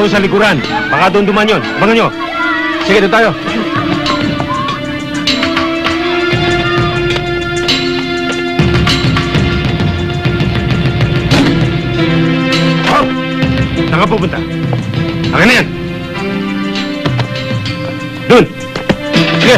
Doon sa likuran. Baka doon duman yun. Abangan nyo. Sige, doon tayo. Oh! Saan ka pupunta? Akin na yan. Doon. Sige.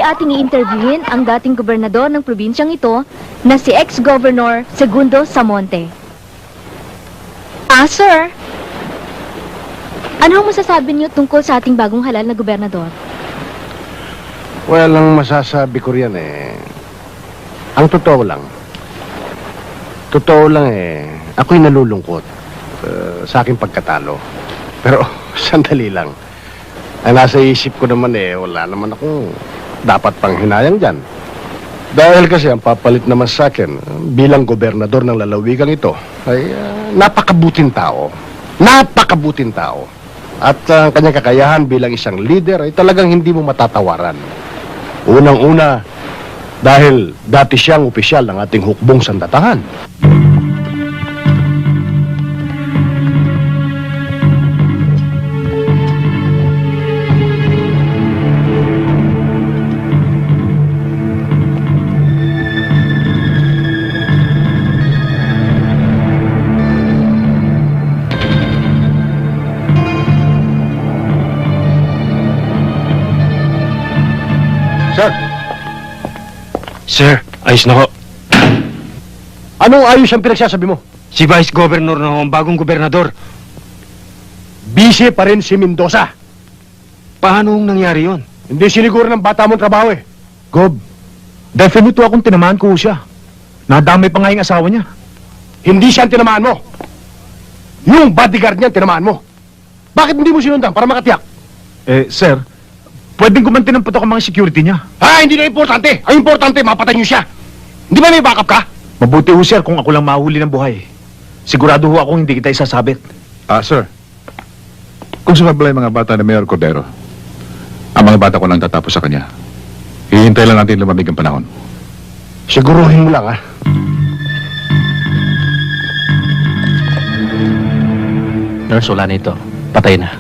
Ating i-interviewin ang dating gobernador ng probinsyang ito na si ex-governor Segundo Samonte. Sir, ano ang masasabi niyo tungkol sa ating bagong halal na gobernador? Well, ang masasabi ko riyan ang totoo lang. Totoo lang ako'y nalulungkot sa aking pagkatalo. Pero sandali lang. Ang nasa isip ko naman wala naman akong dapat pang hinayang dyan. Dahil kasi ang papalit naman sa akin bilang gobernador ng lalawigang ito ay napakabuting tao. Napakabuting tao. At ang kanyang kakayahan bilang isang leader ay talagang hindi mo matatawaran. Unang-una, dahil dati siyang opisyal ng ating hukbong sandatangan. Sir, ayos na ho. Anong ayos ang pinagsasabi mo? Si Vice Governor na ho ang bagong gobernador. Busy pa rin si Mendoza. Paano hong nangyari yon? Hindi siniguro ng bata mong trabaho Gob, definito akong tinamaan ko siya. Nadamay pa nga yung asawa niya. Hindi siya ang tinamaan mo. Yung bodyguard niya ang tinamaan mo. Bakit hindi mo sinundan para makatiyak? Sir, pwedeng gumanti ng putok ang mga security niya. Hindi na importante. Ang importante, mapatay niyo siya. Hindi ba may backup ka? Mabuti ho, sir, kung ako lang mahuli ng buhay. Sigurado ho akong hindi kita isasabit. Sir. Kung sumablay mga bata ni Mayor Cordero, ang mga bata ko nang tatapos sa kanya. Hihintay lang natin lumamig ang panahon. Siguruhin mo lang, Nurse, wala na ito. Patay na.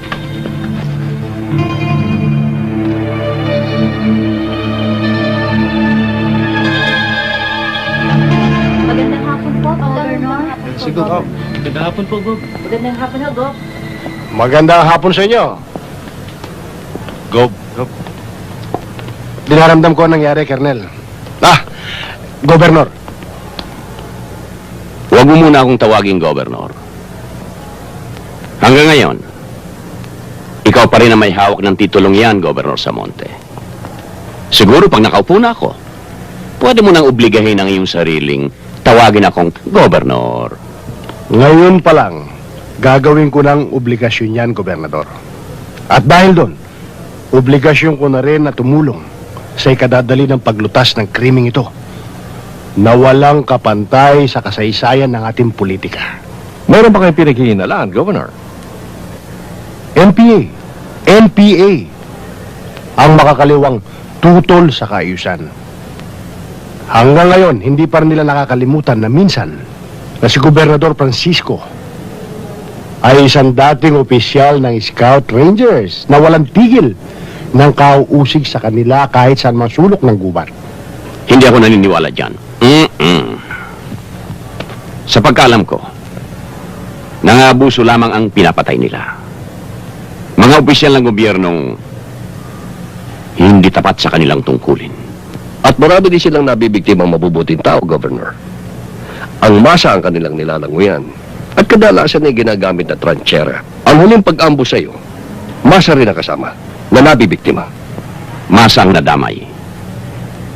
Magandang hapon po, Governor. Sige, Gob. Magandang hapon po, Gob. Magandang hapon ho, Gov. Magandang hapon sa inyo. Gob. Dinaramdam ko ang nangyari, Colonel. Governor. Huwag mo muna akong tawaging Governor. Hanggang ngayon, ikaw pa rin ang may hawak ng titulong yan, Governor Samonte. Siguro pag nakaupo na ako, pwede mo nang obligahin ang iyong sariling tawagin akong Governor. Ngayon pa lang, gagawin ko ng obligasyon yan, Gobernador. At dahil doon, obligasyon ko na rin na tumulong sa ikadadali ng paglutas ng krimeng ito na walang kapantay sa kasaysayan ng ating politika. Mayroon pa kayong pinaghihinalaan, Governor? NPA. NPA. Ang makakaliwang tutol sa kaayusan. Hanggang ngayon, hindi pa rin nila nakakalimutan na minsan na si Gobernador Francisco ay isang dating opisyal ng Scout Rangers na walang tigil ng kauusig sa kanila kahit saan masulok ng gubat. Hindi ako naniniwala dyan. Sa pagkaalam ko, nangabuso lamang ang pinapatay nila. Mga opisyal ng gobyernong hindi tapat sa kanilang tungkulin. At marami din silang nabibiktimang mabubuting tao, Governor. Ang masa ang kanilang nilalanguyan at kadalasan ay ginagamit na tranchera. Ang huling pag-ambush sa'yo, masa rin ang kasama na nabibiktima. Masa ang nadamay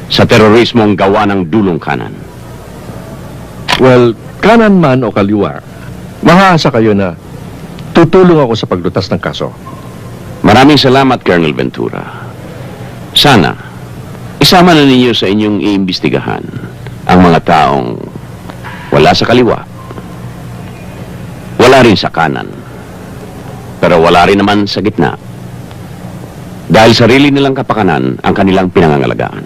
sa terorismong gawa ng dulong kanan. Well, kanan man o kaliwa, mahaasa kayo na tutulong ako sa paglutas ng kaso. Maraming salamat, Colonel Ventura. Sana, isama na ninyo sa inyong iimbestigahan ang mga taong wala sa kaliwa, wala rin sa kanan, Pero wala rin naman sa gitna. Dahil sarili nilang kapakanan ang kanilang pinangangalagaan.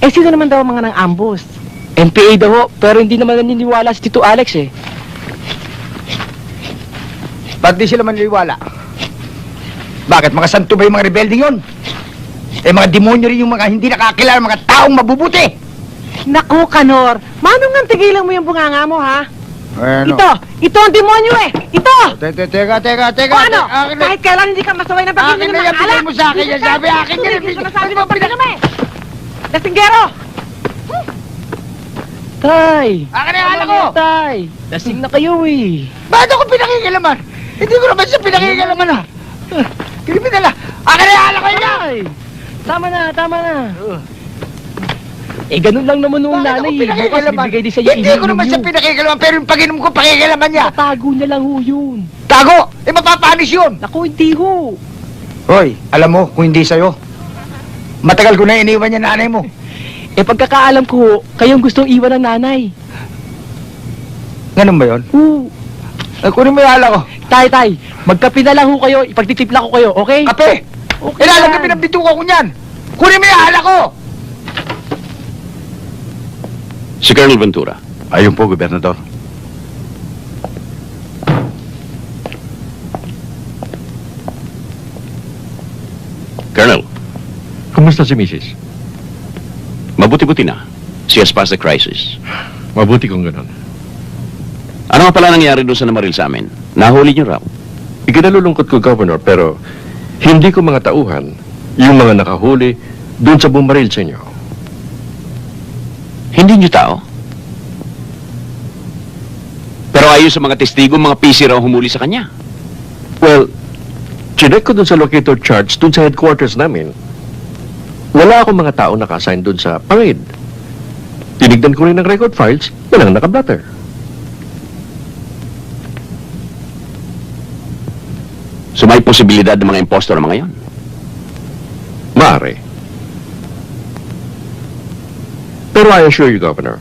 Eh, sino naman daw ang mga nang ambush? NPA daw ho, pero hindi naman naniniwala si Tito Alex eh. Ba't di sila maniniwala? Bakit? Mga santo ba yung mga rebelde yun? Eh, mga demonyo rin yung mga hindi nakakilala, mga taong mabubuti! Naku, Kanor, manong nang tigilan mo yung bunganga mo, ha? Ano? Ito ang demonyo eh! Ito! Teka. O ano? Kahit kailan hindi ka masaway ng pag-inom Akin ng na mga yan, bigay mo sa akin yan. Sabi, akin yan. Sinasabi mo pag-inom eh! Lasinggero! Tay! Akin na yung alak ko! Tay! Lasing na kayo eh! Ba't ako pinakikalaman? Hindi ko naman siya pinakikalaman ha! Kriminal ah! Akin na yung alak ko yan! Tay! Tama na! Eh, ganun lang naman nung Bakit ako nanay eh. Bukas pinakikalaman? bibigay din sa'yo Hindi ko naman siya pinakikalaman, pero yung pag-inom ko, pakikalaman niya! Tatago niya lang ho yun. Tago! Eh, mapapanis yun! Naku, hindi ho. Hoy, alam mo, kung hindi sa'yo, matagal ko na iniwan niya nanay mo. Eh, pagkakaalam ko ho, kayong gustong iwan ng nanay. Ganun ba yun? Oo. Kunin mo yung alak ko. Tay, magkape na lang ho kayo, ipagtitipla ko kayo, okay? Kape! Okay Ilalagay yan. pinabituko ko niyan! Kunin mo yung alak ko! Si Colonel Ventura. Ayun po, Gobernador. Colonel, Kumusta si Mrs.? mabuti-buti na. She has passed the crisis. Mabuti kung ganun. Ano nga pala nangyari doon sa namaril sa amin? Nahuli niyo raw. Ikinalulungkot ko, Governor, pero hindi ko mga tauhan yung mga nakahuli doon sa bumaril sa inyo. Hindi niyo tao. Pero ayon sa mga testigo, mga PC raw humuli sa kanya. Well, chinek ko doon sa locator charts doon sa headquarters namin. Wala akong mga tao naka-assign doon sa parade. Tinignan ko rin ng record files, walang naka-blatter. So may posibilidad ng mga impostor ng mga yon. Maaari. Pero I assure you, Governor,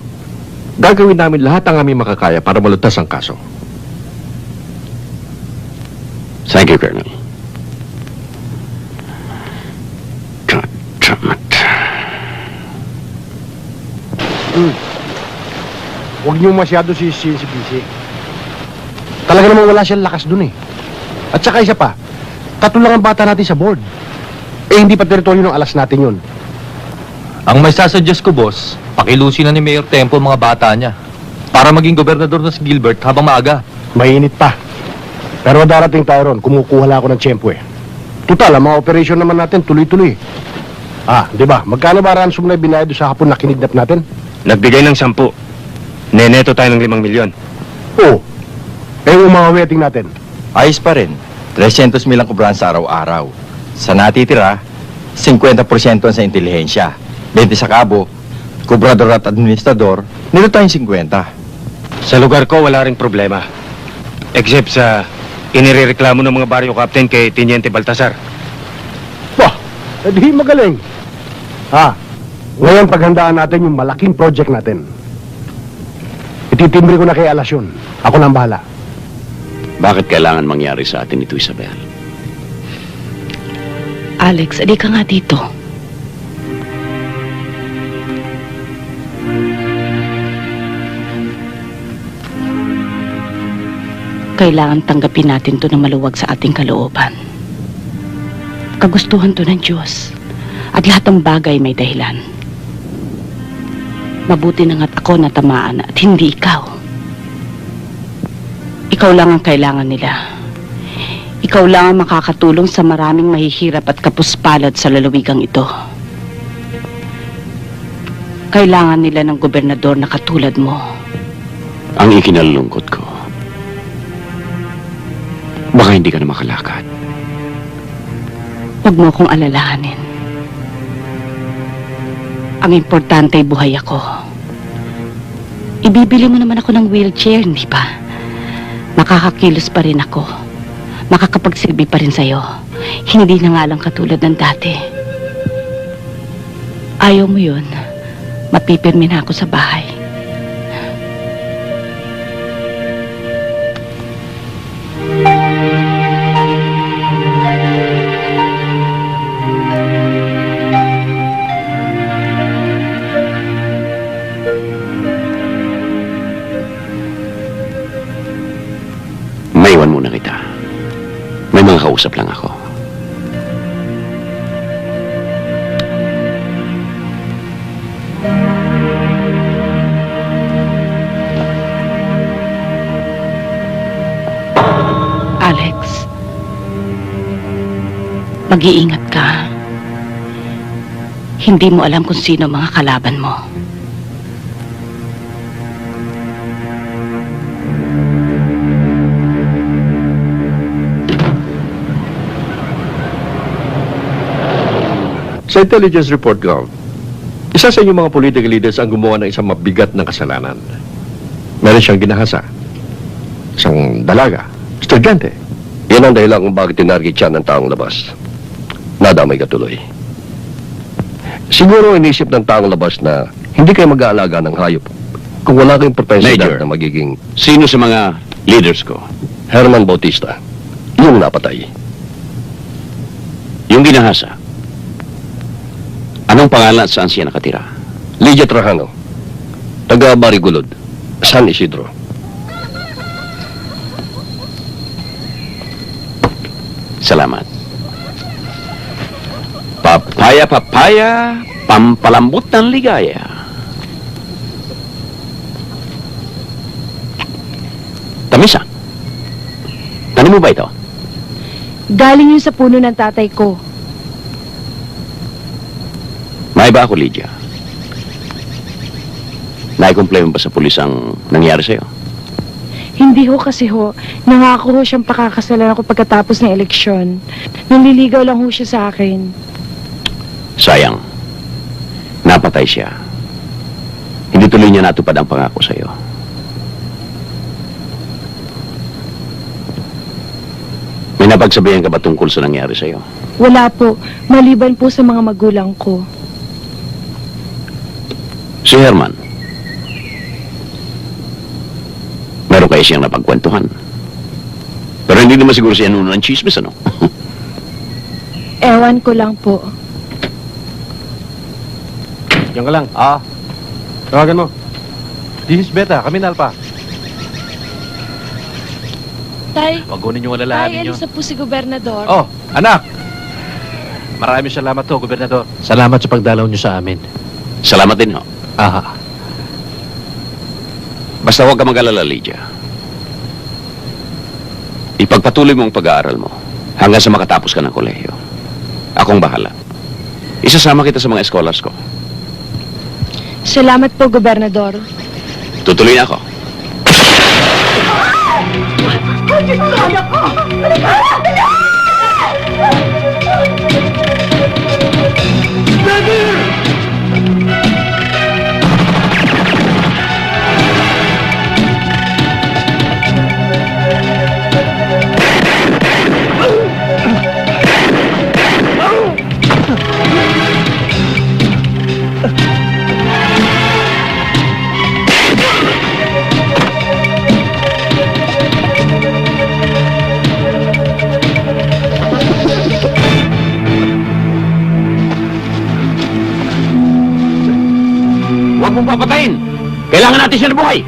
gagawin namin lahat ang aming makakaya para malutas ang kaso. Thank you, Colonel. God damn it. Huwag niyo masyado si BC. Talaga namang wala siyang lakas dun eh. At saka isa pa, 3 lang ang bata natin sa board. Eh, hindi pa teritoryo ng alas natin yun. Ang may sasuggest ko, boss, pakilusin na ni Mayor Tempo ang mga bata niya para maging gobernador na si Gilbert habang maaga. Mainit pa. Pero darating tayo ron, kumukuha lang ako ng tiyempo eh. Total, ang mga operasyon naman natin tuloy-tuloy. Ah, di ba? Magkano ba ransom na binayad sa hapon na kinidnap natin? Nagbigay ng 10. Neneto tayo ng 5 milyon. Oo. Eh, yung mga wetting natin. Ayos pa rin. 300 milang kubrahan sa araw-araw. Sa natitira, 50% sa intelihensya. 20 sa kabo, kubrador at administrador, nito tayong 50. Sa lugar ko, wala ring problema. Except sa inirereklamo ng mga baryo captain kay Teniente Baltasar. Wah, di magaling. Ah, ngayon paghandaan natin yung malaking project natin. Ititimbre ko na kay Alasyon. Ako na ang bahala. Bakit kailangan mangyari sa atin ito, Isabel? Alex, ali ka nga dito. Kailangan tanggapin natin to na maluwag sa ating kalooban. Kagustuhan to ng Diyos. At lahat ng bagay may dahilan. Mabuti na nga't ako natamaan at hindi ikaw. Ikaw lang ang kailangan nila. Ikaw lang ang makakatulong sa maraming mahihirap at kapuspalad sa lalawigang ito. Kailangan nila ng gobernador na katulad mo. Ang ikinalulungkot ko, baka hindi ka na makalakad. Huwag mo akong alalahanin. Ang importante ay buhay ako. Ibibili mo naman ako ng wheelchair, hindi ba? Makakakilos pa rin ako. Makakapagsilbi pa rin sa'yo. Hindi na nga lang katulad ng dati. ayaw mo yun, mapipirmi na ako sa bahay. Maiwan muna kita. May mga kausap lang ako. Alex, mag-iingat ka. Hindi mo alam kung sino ang mga kalaban mo. Sa intelligence report, Gov, isa sa inyong mga political leaders ang gumawa ng isang mabigat na kasalanan. Meron siyang ginahasa. Isang dalaga. Estudyante. Yan ang dahilan kung bakit tinarget siya ng taong labas. Nadamay ka tuloy. Siguro inisip ng taong labas na hindi kayo mag-aalaga ng hayop kung wala kayong potensyalidad Major. na magiging Sino sa mga leaders ko? Herman Bautista, yung napatay. Yung ginahasa. Anong pangalan at saan siya nakatira? Lydia Trajano, taga Barigulod, San Isidro. Salamat. Papaya, papaya, pampalambot ng ligaya. Tamisa, tanim mo ba ito? Galing yun sa puno ng tatay ko. May ba ako, Lydia? Naikomplay mo ba sa pulis ang nangyari sa'yo? Hindi ho kasi ho. Nangako ho siyang pakakasalan ako pagkatapos ng eleksyon. Nanliligaw lang ho siya sa akin. Sayang. Napatay siya. Hindi tuloy niya natupad ang pangako sa'yo. May napagsabihan ka ba tungkol sa nangyari sa'yo? Wala po. Maliban po sa mga magulang ko. Si Herman. Meron kayo siyang napagkwentuhan. Pero hindi naman siguro siya nuno ng chismis, ano? Ewan ko lang po. Diyan ka lang. Tawagan mo. This is Beta, kami na Alpha. Tay, Pagunin yung tay, alalahanin nyo. alis na po si Gobernador. Oh, anak! Maraming salamat to, Gobernador. Salamat sa pagdalaw niyo sa amin. Salamat din, ho. Aha. Basta huwag ka mag-alala, Lydia. Ipagpatuloy mo ang pag-aaral mo hanggang sa makatapos ka ng kolehiyo. Akong bahala. Isasama kita sa mga scholars ko. Salamat po, Gobernador. Tutuloy na ako. Huwag mong papatayin! Kailangan natin siya na buhay!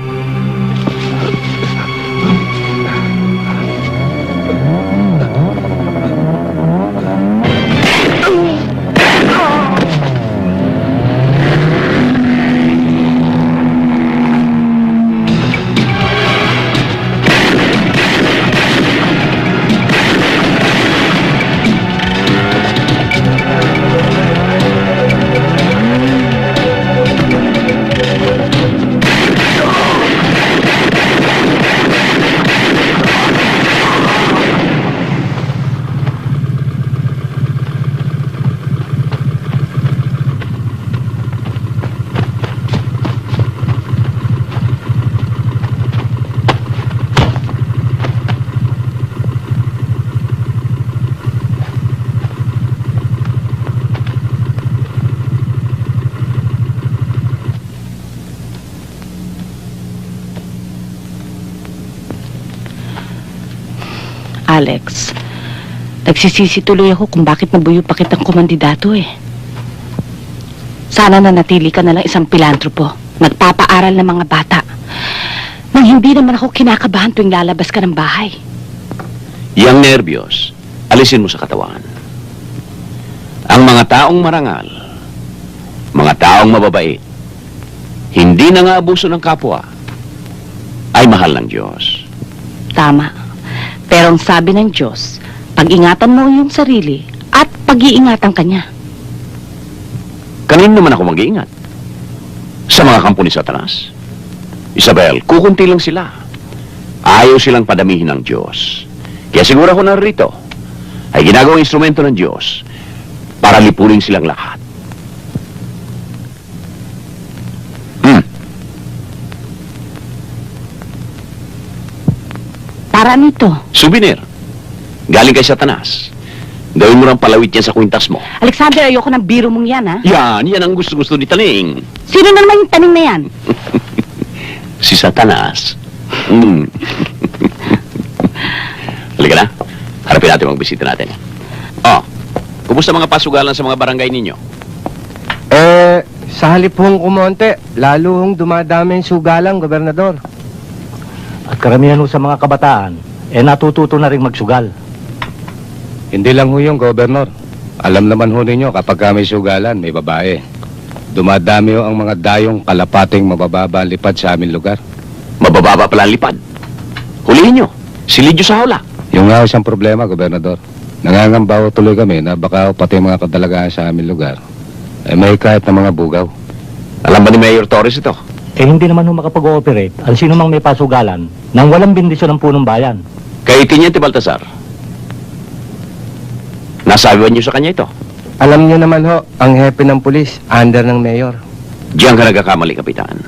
Alex, nagsisisi tuloy ako kung bakit nabuyo pa kitang kumandidato eh. Sana nanatili ka na lang isang pilantropo, nagpapaaral ng mga bata, nang hindi naman ako kinakabahan tuwing lalabas ka ng bahay. Yang nervyos, alisin mo sa katawan. Ang mga taong marangal, mga taong mababait, hindi nang-aabuso ng kapwa, ay mahal ng Diyos. Tama. Pero ang sabi ng Diyos, pag-ingatan mo yung sarili at pag-iingatan ka niya. Kanino naman ako mag-iingat? Sa mga kampo ni Satanas? Isabel, kukunti lang sila. Ayaw silang padamihin ng Diyos. Kaya siguro ako narito ay ginagawang instrumento ng Diyos para lipunin silang lahat. Para nito. Souvenir. Galing kay Satanas. Gawin mo ng palawit yan sa kwintas mo. Alexander, ayoko ng biro mong yan, ha? Yan ang gusto-gusto ni Taning. Sino na naman yung taning na yan? Si Satanas. Halika na. Harapin natin magbisita natin. Oh, kumusta mga pasugalan sa mga barangay ninyo? Sa halip hong kumonte, lalo hong dumadami yung sugalang, Gobernador. At karamihan ho sa mga kabataan, natututo na rin magsugal. Hindi lang ho yung Governor. Alam naman ho ninyo kapag may sugalan, may babae. Dumadami ho ang mga dayong kalapating mabababa ang lipad sa aming lugar. Mabababa pala ang lipad. Hulihin nyo. Silidyo sa hawla. Yung nga ho siyang problema, Gobernador. Nangangamba ho tuloy kami na baka ho pati mga kadalagaan sa aming lugar may kahit na mga bugaw. Alam ba ni Mayor Torres ito? Hindi naman ho makapag-ooperate ang sino mang may pasugalan nang walang bindisyon ng punong bayan. Kay Tiniente Baltasar, nasabihan niyo sa kanya ito? Alam niyo naman ho, ang hepe ng pulis, under ng mayor. Diyan ka nagkakamali, Kapitan.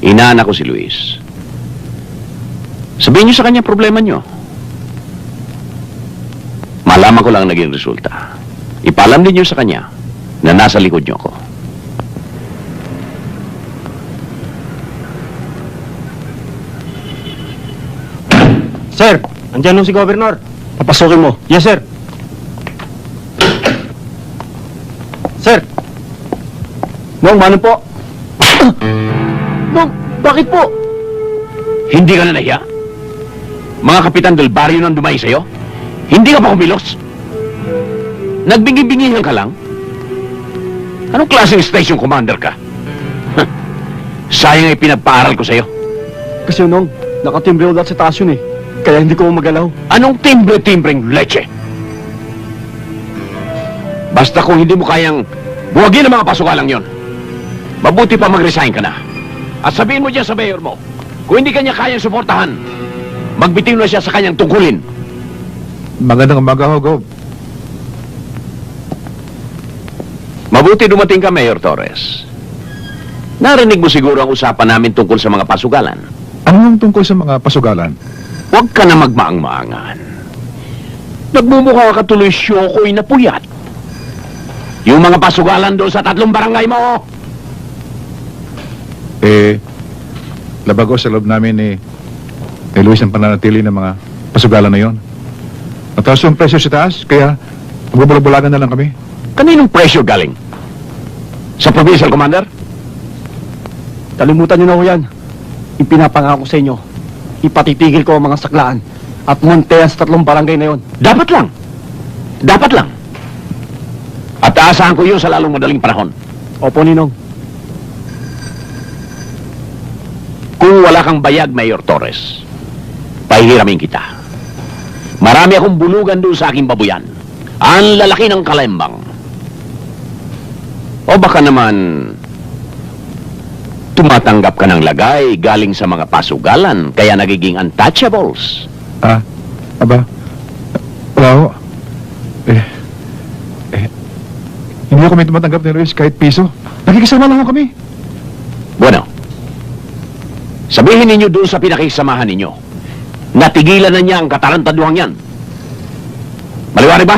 Inaanak ko si Luis. Sabihin niyo sa kanya problema niyo. Malaman ko lang ang naging resulta. Ipalam din niyo sa kanya na nasa likod niyo ako. Sir, andyan ho si Governor. Papasukin mo. Yes, sir. Sir. Nong, mano po? Nong, bakit po? Hindi ka na nahiya? Mga kapitan del barrio nang dumay sa'yo? Hindi ka pa kumilos? Nagbingi-bingihan ka lang? Anong klaseng station commander ka? Sayang ay pinagpaaral ko sa'yo. Kasi nung, nakatimbre ulit sa taas yun eh. Kaya hindi ko magalaw. Anong timbre-timbreng leche? Basta kung hindi mo kayang buwagin ang mga pasukalang yon, mabuti pa mag-resign ka na. At sabihin mo dyan sa mayor mo, kung hindi kanya kayang suportahan, magbitin na siya sa kanyang tungkulin. Magandang umaga ho, Gov. Mabuti dumating ka, Mayor Torres. Narinig mo siguro ang usapan namin tungkol sa mga pasugalan. Ano ang tungkol sa mga pasugalan? Huwag ka na magmaang-maangan. Nagmumukha ka tuloy syokoy na puyat. Yung mga pasugalan doon sa 3 barangay mo. Labago sa loob namin ni Luis ang pananatili ng mga pasugalan na yon. Mataas yung presyo sa taas, kaya magbubulagan na lang kami. Kaninong presyo galing? Sa Provincial Commander? Kalimutan niyo na ho yan. Ipinapangako sa inyo. Ipatitigil ko ang mga saklaan at montean sa 3 barangay na yon. Dapat lang. Dapat lang. At aasahan ko yun sa lalong madaling panahon. Opo, Ninong. Kung wala kang bayag, Mayor Torres, pahihiramin kita. Marami akong bulugan doon sa aking babuyan. Ang lalaki ng kalembang. O baka naman tumatanggap ka ng lagay galing sa mga pasugalan kaya nagiging untouchables. Aba, wala ho. Hindi ako may tumatanggap ni Luis kahit piso. Nakikisama lang ho kami. Bueno, sabihin ninyo doon sa pinakisamahan ninyo, natigilan na niya ang katarantaduhang yan. Maliwanag ba?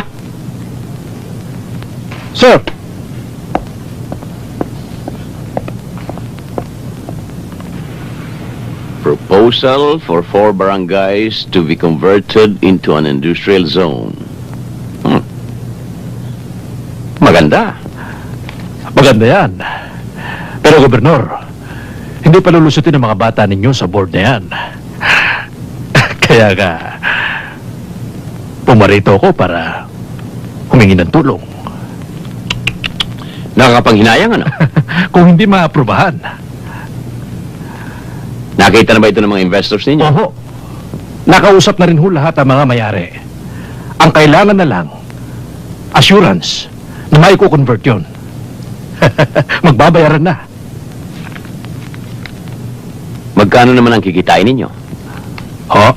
Sir! Propose Proposal for 4 barangays to be converted into an industrial zone. Maganda. Maganda yan. Pero, Gobernador, hindi pa lulusutin ang mga bata ninyo sa board na yan. Kaya nga, pumarito ako para humingi ng tulong. Nakakapanghinayang ano? Kung hindi maaprubahan. Nakita na ba ito ng mga investors ninyo? Oho. Nakausap na rin ho lahat ang mga may-ari. Ang kailangan na lang, assurance na maiko-convert yun. Magbabayaran na. Magkano naman ang kikitain ninyo? Ho?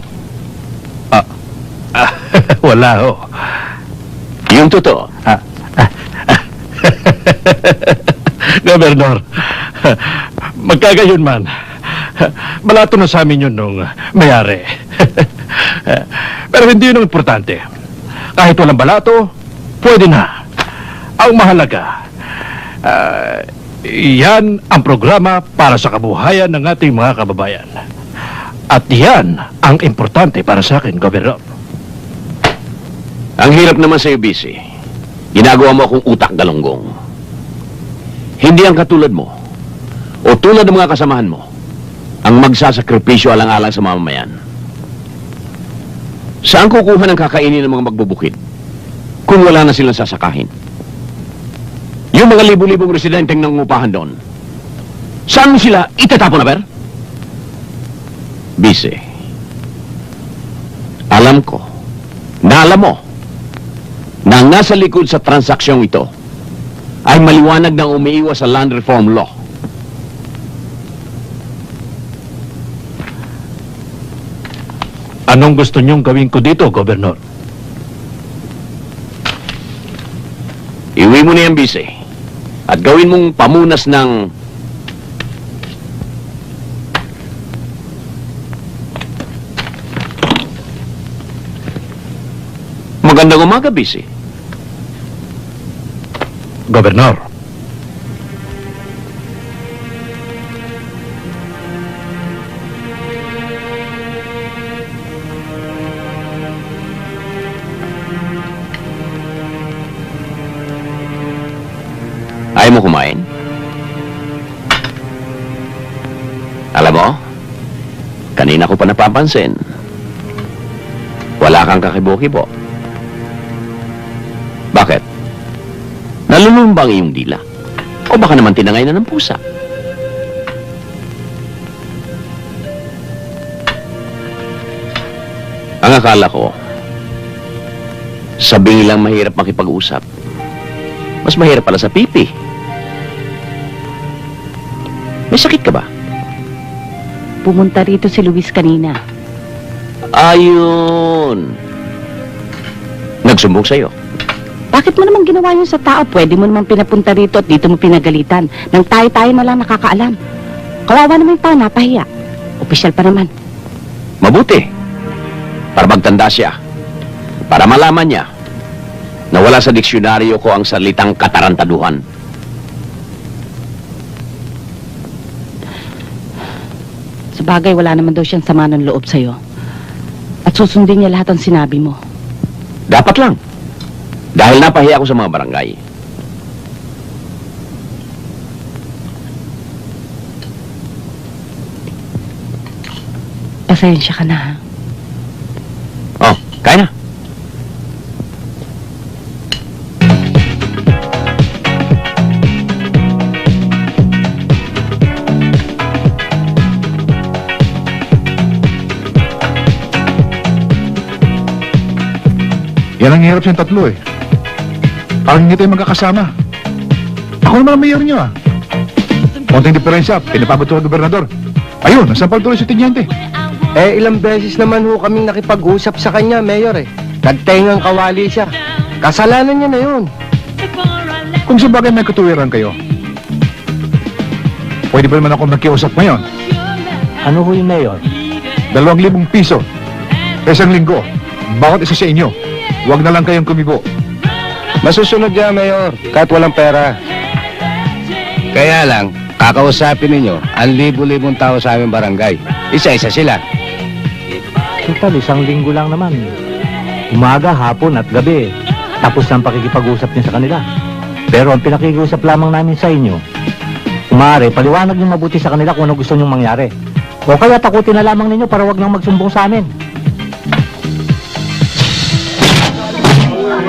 Wala ho. Yung totoo. Gobernador, magkagayon man, malato na sa amin yun nung mayari. Pero hindi yun ang importante. Kahit walang balato, pwede na. Ang mahalaga, yan ang programa para sa kabuhayan ng ating mga kababayan. At yan ang importante para sa akin, Gobernador. Ang hirap naman sa'yo, busy. Ginagawa mo akong utak galunggong. Hindi ang katulad mo, o tulad ng mga kasamahan mo, ang magsasakripisyo alang-alang sa mamamayan. Saan kukuha ng kakainin ng mga magbubukid kung wala na silang sasakahin? Yung mga libu-libong residenteng nangungupahan doon, saan mo sila itatapon na, ber? Bise, alam ko, na alam mo, na ang nasa likod sa transaksyong ito ay maliwanag na umiiwas sa land reform law. Anong gusto niyong gawin ko dito, Gobernador? Iwi mo na yan, Bise, at gawin mong pamunas ng magandang umaga, Bise. Gobernador. Ayaw mo kumain? Alam mo, kanina ko pa napapansin. Wala kang kakibo-kibo. Bakit? Nalulumba ang iyong dila? O baka naman tinangay na ng pusa? Ang akala ko, sabi nilang mahirap makipag-usap. Mas mahirap pala sa pipi. May sakit ka ba? Pumunta rito si Luis kanina. Ayun. Nagsumbong sa'yo. Bakit mo naman ginawa yun sa tao? Pwede mo naman pinapunta rito at dito mo pinagalitan. Nang tayo-tayo na lang nakakaalam. Kawawa naman yung tao, napahiya. Opisyal pa naman. Mabuti. Para magtanda siya. Para malaman niya na wala sa diksyonaryo ko ang salitang katarantaduhan. Sa bagay, wala naman daw siyang sama ng loob sa'yo. At susundin niya lahat ang sinabi mo. Dapat lang. Dahil napahiya ako sa mga barangay. Pasensya ka na, ha? Oh, kaya na. Yan ang hirap siyang tatlo eh. Parang hindi tayo magkakasama. Ako naman ang mayor niyo ah. Konting diferensya, pinapabot ko ang gobernador. Ayun, nasampal tuloy si Tinyente. Eh, ilang beses naman ho kaming nakipag-usap sa kanya, Mayor eh. Nagtengang kawali siya. Kasalanan niya na yun. Kung sa bagay may katuwiran kayo, pwede ba naman ako magkiusap ngayon? Ano ho yung mayor? 2,000 piso. Isang linggo. Bawat isa sa inyo. Huwag na lang kayong kumibo. Masusunod yan, Mayor, kahit walang pera. Kaya lang, Kakausapin ninyo ang libo-libong tao sa aming barangay. Isa-isa sila. Total, 1 linggo lang naman. Umaga, hapon at gabi. Tapos ng pakikipag-usap niyo sa kanila. Pero ang pinakikiusap lamang namin sa inyo, maaari, paliwanag niyo mabuti sa kanila kung ano gusto niyong mangyari. O kaya takutin na lamang ninyo para wag nang magsumbong sa amin.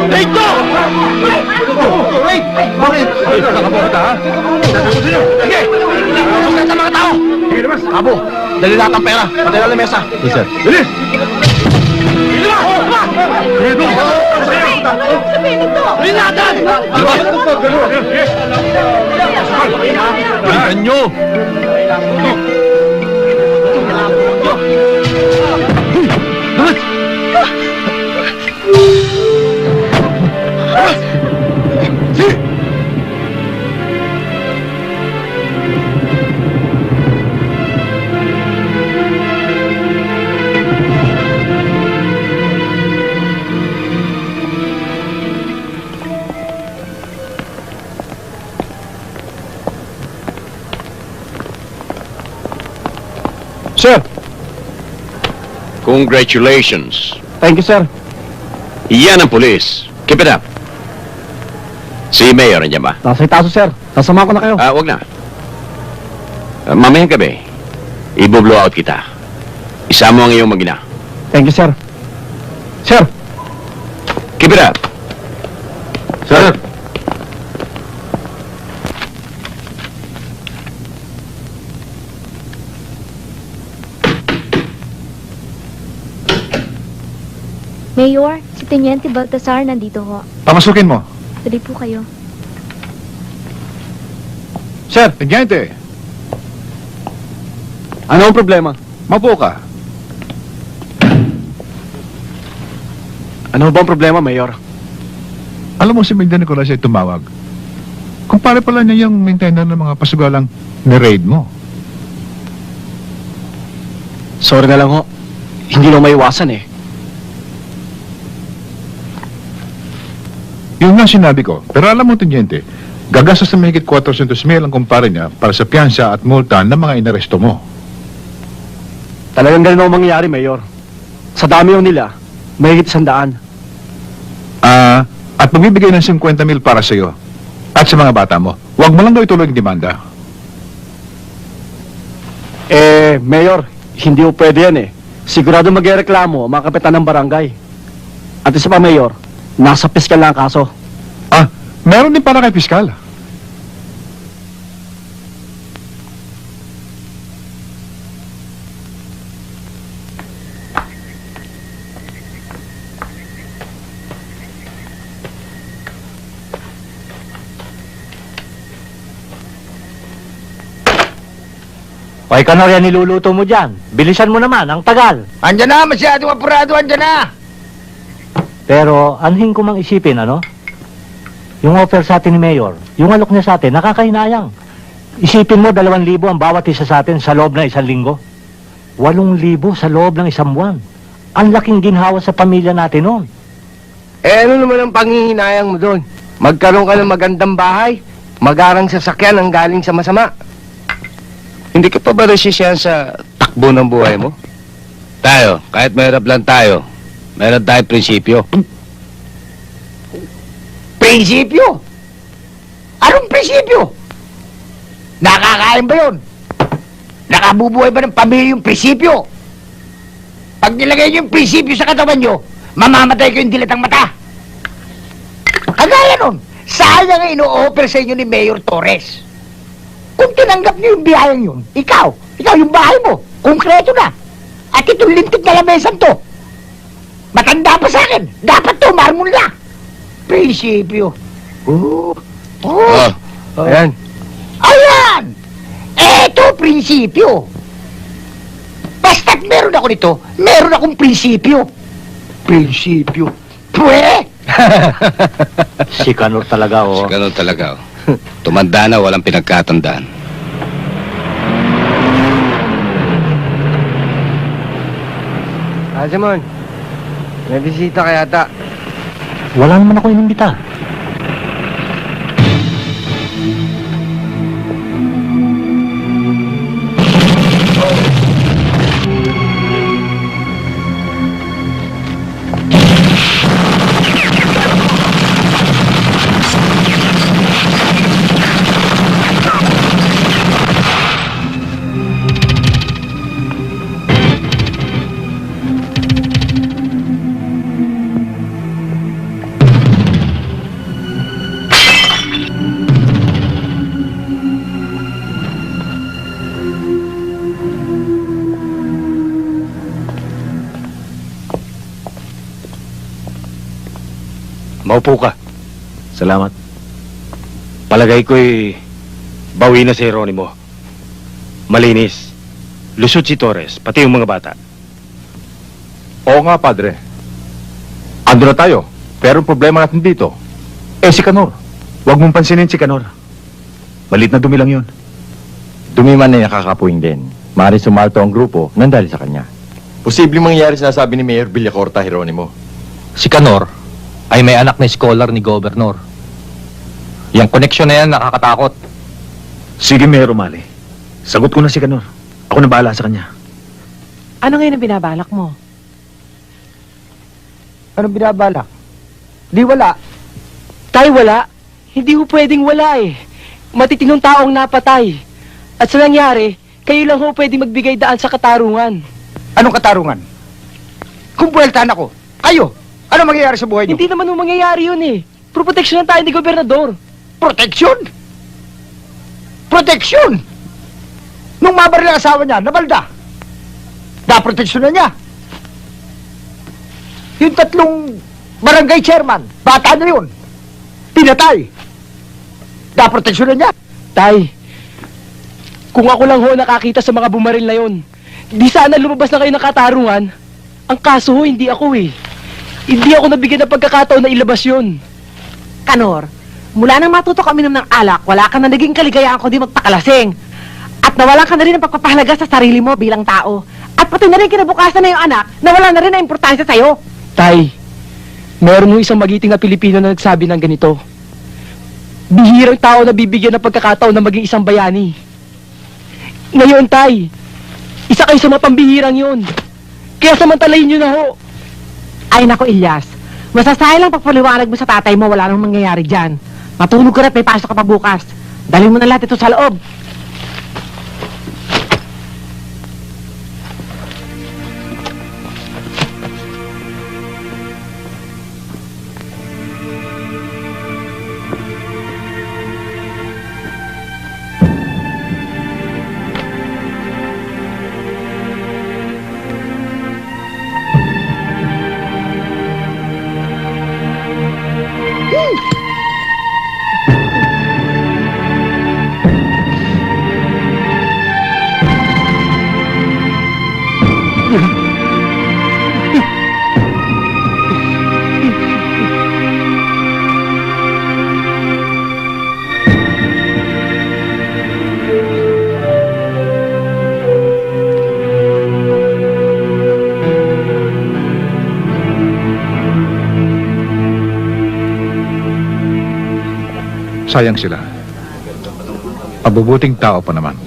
Dito! Bakit? Nakapunta, ha? Sige! Sige sa mga tao! Sige naman! Abo, dali lahat ang pera. Pati na lamesa. Yes, sir. Bilis! Dito! Sabihin ito! Bilis natin! Balikan nyo! Sir! Congratulations. Thank you, sir. Yan ang pulis. Keep it up. Si Mayor, nandiyan ba? Nasa itaso, sir. Sasama ko na kayo. Wag na. Mamayang gabi, i-blow out kita. Isama mo ang iyong magina. Thank you, sir. Sir! Keep it up. Sir! Mayor, si Teniente Baltasar nandito ho. Pamasukin mo. Tuloy po kayo. Sir! Teniente! Ano ang problema? Mapo ka. Ano ba ang problema, Mayor? Alam mo si Magda Nicolas ay tumawag. Kung pare pala niya yung maintainer ng mga pasugalang ni-raid mo. Sorry na lang ho. Hindi lang maiwasan eh. Yun nga sinabi ko. Pero alam mo, Teniente, gagastos na mahigit 400,000 ang kumpare niya para sa piyansa at multa ng mga inaresto mo. Talagang ganun ang mangyayari, Mayor. Sa dami yung nila, mahigit 100. At magbibigay ng 50,000 para sa iyo at sa mga bata mo. Huwag mo lang daw ituloy ang demanda. Mayor, hindi po pwede yan eh. Sigurado magreklamo ang mga kapitan ng barangay. At isa pa, Mayor, nasa piskal lang ang kaso. Meron din para kay piskal. Hoy, Kanor, yan niluluto mo dyan. Bilisan mo naman, ang tagal. Andyan na, masyadong apurado, andyan na. Pero, anhin ko mang isipin, ano? Yung offer sa atin ni Mayor, yung alok niya sa atin, nakakahinayang. Isipin mo, 2,000 ang bawat isa sa atin sa loob ng 1 linggo. 8,000 sa loob ng 1 buwan. Ang laking ginhawa sa pamilya natin noon. Ano naman ang panghihinayang mo doon? Magkaroon ka ng magandang bahay, magarang sasakyan ang galing sa masama. Hindi ka pa ba resisyan sa takbo ng buhay mo? Tayo, kahit mahirap lang tayo, meron tayong prinsipyo. Prinsipyo? Anong prinsipyo? Nakakain ba yun? Nakabubuhay ba ng pamilya yung prinsipyo? Pag nilagay niyo yung prinsipyo sa katawan niyo, mamamatay ko yung dilatang mata. Kagaya nun, sayang ang ino-offer sa inyo ni Mayor Torres. Kung tinanggap niyo yung biyayang yun, ikaw yung bahay mo, konkreto na. At itong lintik na lamesan to, matanda pa sa akin, dapat to, marmula. Prinsipyo. Ayan. Ayan! Eto, prinsipyo. Basta't meron ako nito, meron akong prinsipyo. Prinsipyo. Pwe! Si Kanor talaga, oh. Ganun talaga. Tumanda na, walang pinagkatandaan. Simon, may bisita ka yata. Wala naman ako inimbita. Maupo ka. Salamat. Palagay ko'y bawi na si Jeronimo. Malinis. Lusot si Torres, pati yung mga bata. Oo nga, padre. Ando na tayo. Pero ang problema natin dito, si Kanor. Huwag mong pansinin si Kanor. Malit na dumi lang yun. Dumi man ay nakakapuwing din. Maaaring sumalto ang grupo nang dahil sa kanya. Posibleng mangyari sinasabi ni Mayor Villacorta, Jeronimo. Si Canor ay may anak na scholar ni Governor. Yang koneksyon na yan nakakatakot. Sige, Mayor Umali. Sagot ko na si Kanor. Ako na bahala sa kanya. Ano ngayon ang binabalak mo? Anong binabalak? Di wala. Tay, wala. Hindi ho pwedeng wala eh. Matitinong taong napatay. At sa nangyari, kayo lang ho pwedeng magbigay daan sa katarungan. Anong katarungan? Kung buweltahan ako, kayo, ano mangyayari sa buhay niyo? Hindi naman ho mangyayari yun eh. Proteksyonan tayo ni Gobernador. Proteksyon? Proteksyon? Nung mabaril ang asawa niya, nabalda. Naproteksyonan niya. Yung 3 barangay chairman, bata na yun. Pinatay. Naproteksyonan niya. Tay, kung ako lang ho nakakita sa mga bumaril na yun, di sana lumabas na kayo ng katarungan. Ang kaso ho, hindi ako eh. Hindi ako nabigyan ng pagkakataon na ilabas yun. Kanor, mula nang matuto kami ng alak, wala ka na naging kaligayahan kundi magpakalasing. At nawalan ka na rin ng pagpapahalaga sa sarili mo bilang tao. At pati na rin kinabukasan na yung anak, nawala na rin ang importansya sa'yo. Tay, meron ho isang magiting na Pilipino na nagsabi ng ganito. Bihirang tao na bibigyan ng pagkakataon na maging isang bayani. Ngayon, Tay, isa kayo sa mapambihirang yun. Kaya samantalahin nyo na ho. Ay nako, Ilyas, masasayang lang pagpaliwanag mo sa tatay mo, wala nang mangyayari dyan. Matulog ka na at may pasok ka pa bukas. Dalhin mo na lahat ito sa loob. Sayang sila. Mabubuting tao pa naman.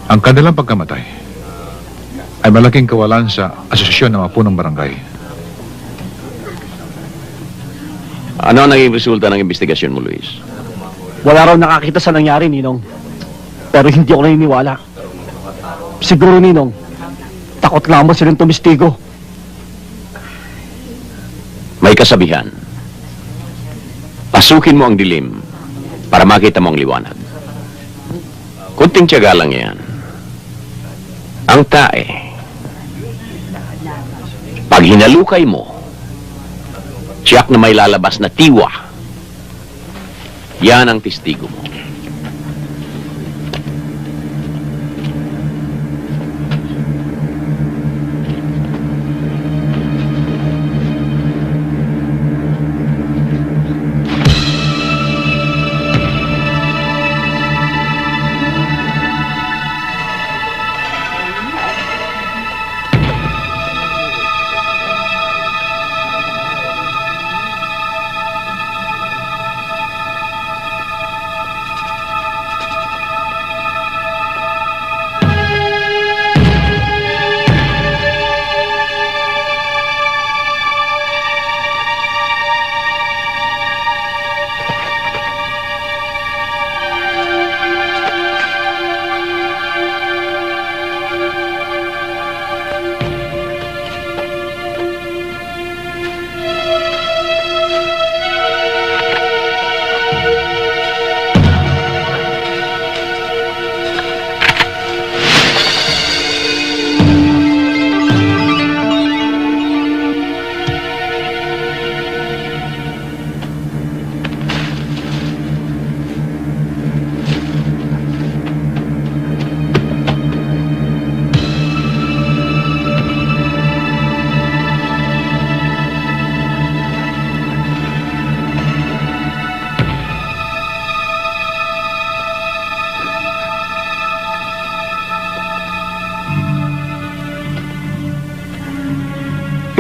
Ang kanilang pagkamatay ay malaking kawalan sa asosasyon ng mga punong barangay. Ano ang naging resulta ng investigasyon mo, Luis? Wala raw nakakita sa nangyari, Ninong. Pero hindi ako naniniwala. Siguro, Ninong, takot lamang silang tumistigo. May kasabihan. Pasukin mo ang dilim para makita mo ang liwanag. Kunting tiyaga lang yan. Ang tae, pag hinalukay mo, tiyak na may lalabas na tiwa. Yan ang testigo mo.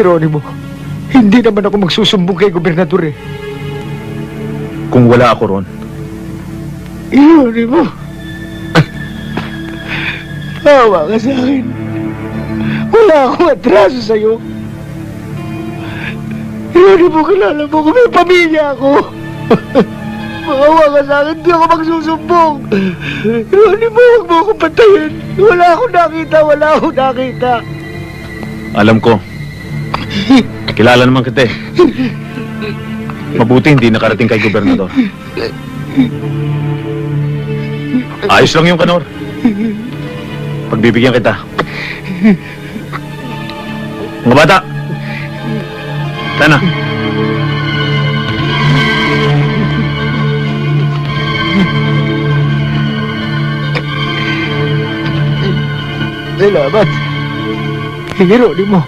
Geronimo, hindi naman ako magsusumbong kay gobernador eh. Kung wala ako ron, Geronimo, hawa ka sa akin. Wala akong atraso sa'yo. Geronimo, kilala mo kung may pamilya ako. Maawa ka sa akin, di ako magsusumbong. Geronimo, huwag mo akong patayin. Wala akong nakita. alam ko. Kilala naman kita eh. Mabuti hindi nakarating kay gobernador. Ayos lang yung Kanor. Pagbibigyan kita. Mga bata! Sana! Salamat. Geronimo,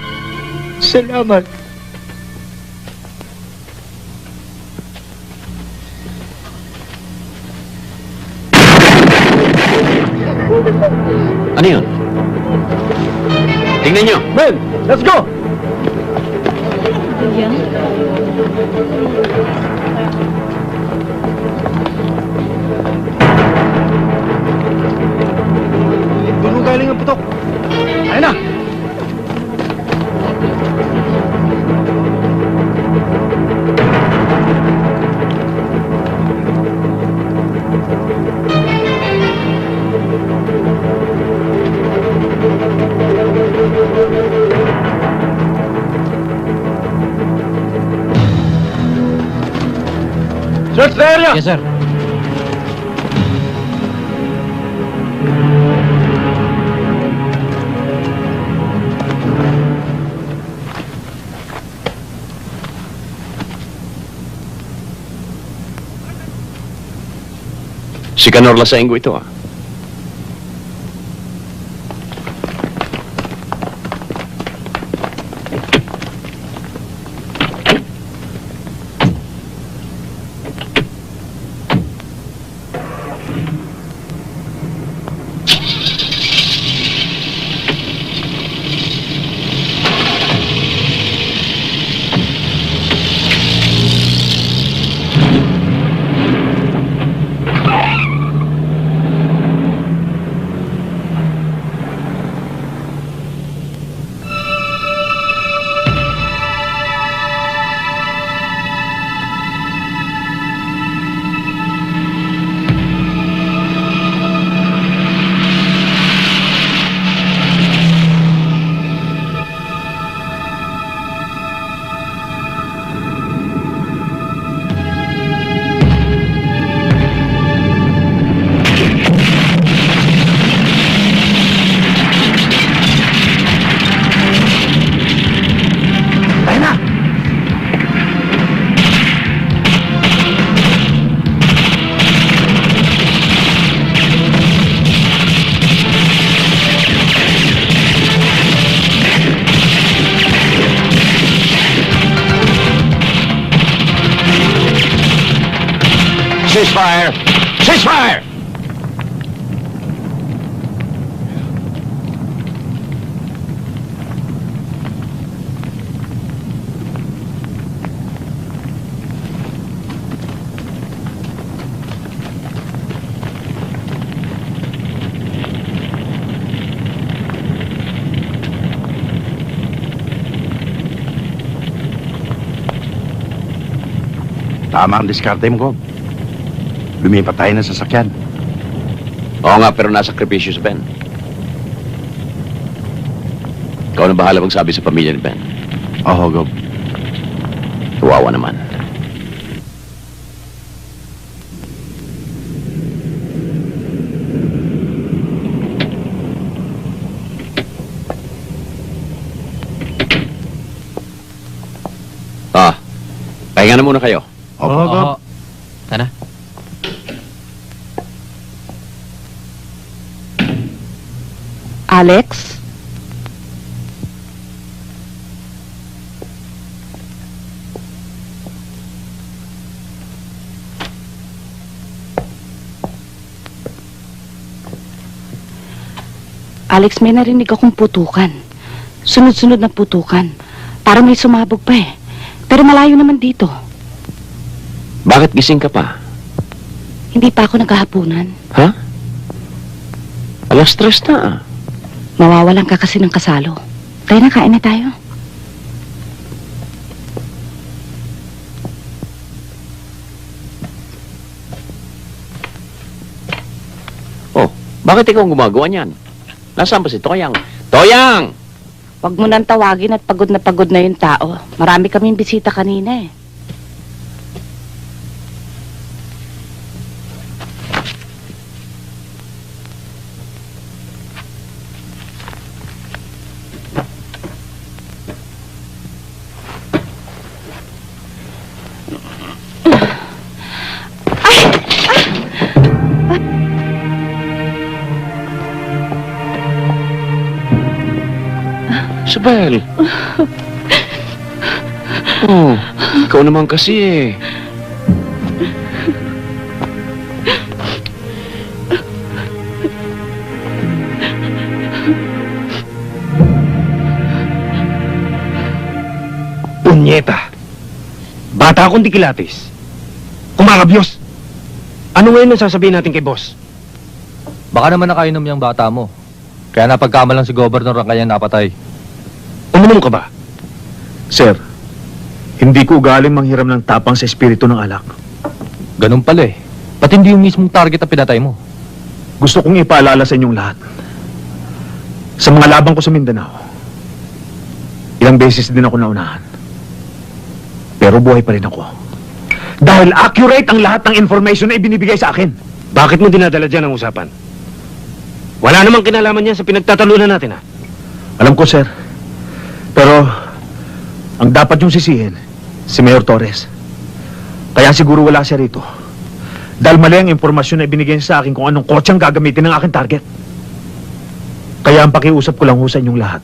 salamat. Ano yun? Tingnan nyo. Ben, let's go! Doon mo galing ang putok. Ayun na! Search the area! Yes, sir. Si Kanor Lasaingo ito, ah. Ceasefire! Ceasefire! Tama ang diskarte mo, Gob. Lumipat tayo ng sasakyan. Oo nga, pero nasakripisyo si Ben. Ikaw na bahala magsabi sa pamilya ni Ben. Oo, Gob. Kawawa naman. Pahinga na muna kayo. Oo. Sana. Alex? Alex, may narinig akong putukan. Sunod-sunod na putukan. Para may sumabog pa eh. Pero malayo naman dito. Bakit gising ka pa? Hindi pa ako naghahapunan. Ha? Alas 3 na. Mawawalan ka kasi ng kasalo. Tayo na, kain na tayo. Oh, bakit ikaw ang gumagawa niyan? Nasaan ba si Toyang? Toyang! Huwag mo nang tawagin at pagod na yung tao. Marami kaming bisita kanina eh. Isabel! Oh, ikaw naman kasi eh. Punyeta! Bata akong dikilatis. Kumakabyos! Ano ngayon ang sasabihin natin kay boss? Baka naman nakainom yung bata mo. Kaya napagkamalang si Governor ang kanyang napatay. Uminom ka ba? Sir, hindi ko galing manghiram ng tapang sa espiritu ng alak. Ganun pala eh. Pati hindi yung mismong target na pinatay mo. Gusto kong ipaalala sa inyong lahat. Sa mga labang ko sa Mindanao, ilang beses din ako naunahan. Pero buhay pa rin ako. Dahil accurate ang lahat ng information na ibinibigay sa akin. Bakit mo dinadala dyan ang usapan? Wala namang kinalaman yan sa pinagtatalunan natin, ha? Alam ko, sir. Pero, ang dapat yung sisihin, si Mayor Torres. Kaya siguro wala siya rito. Dahil mali ang impormasyon na ibinigay niya sa akin kung anong kotse ang gagamitin ng aking target. Kaya ang pakiusap ko lang ho sa inyong lahat.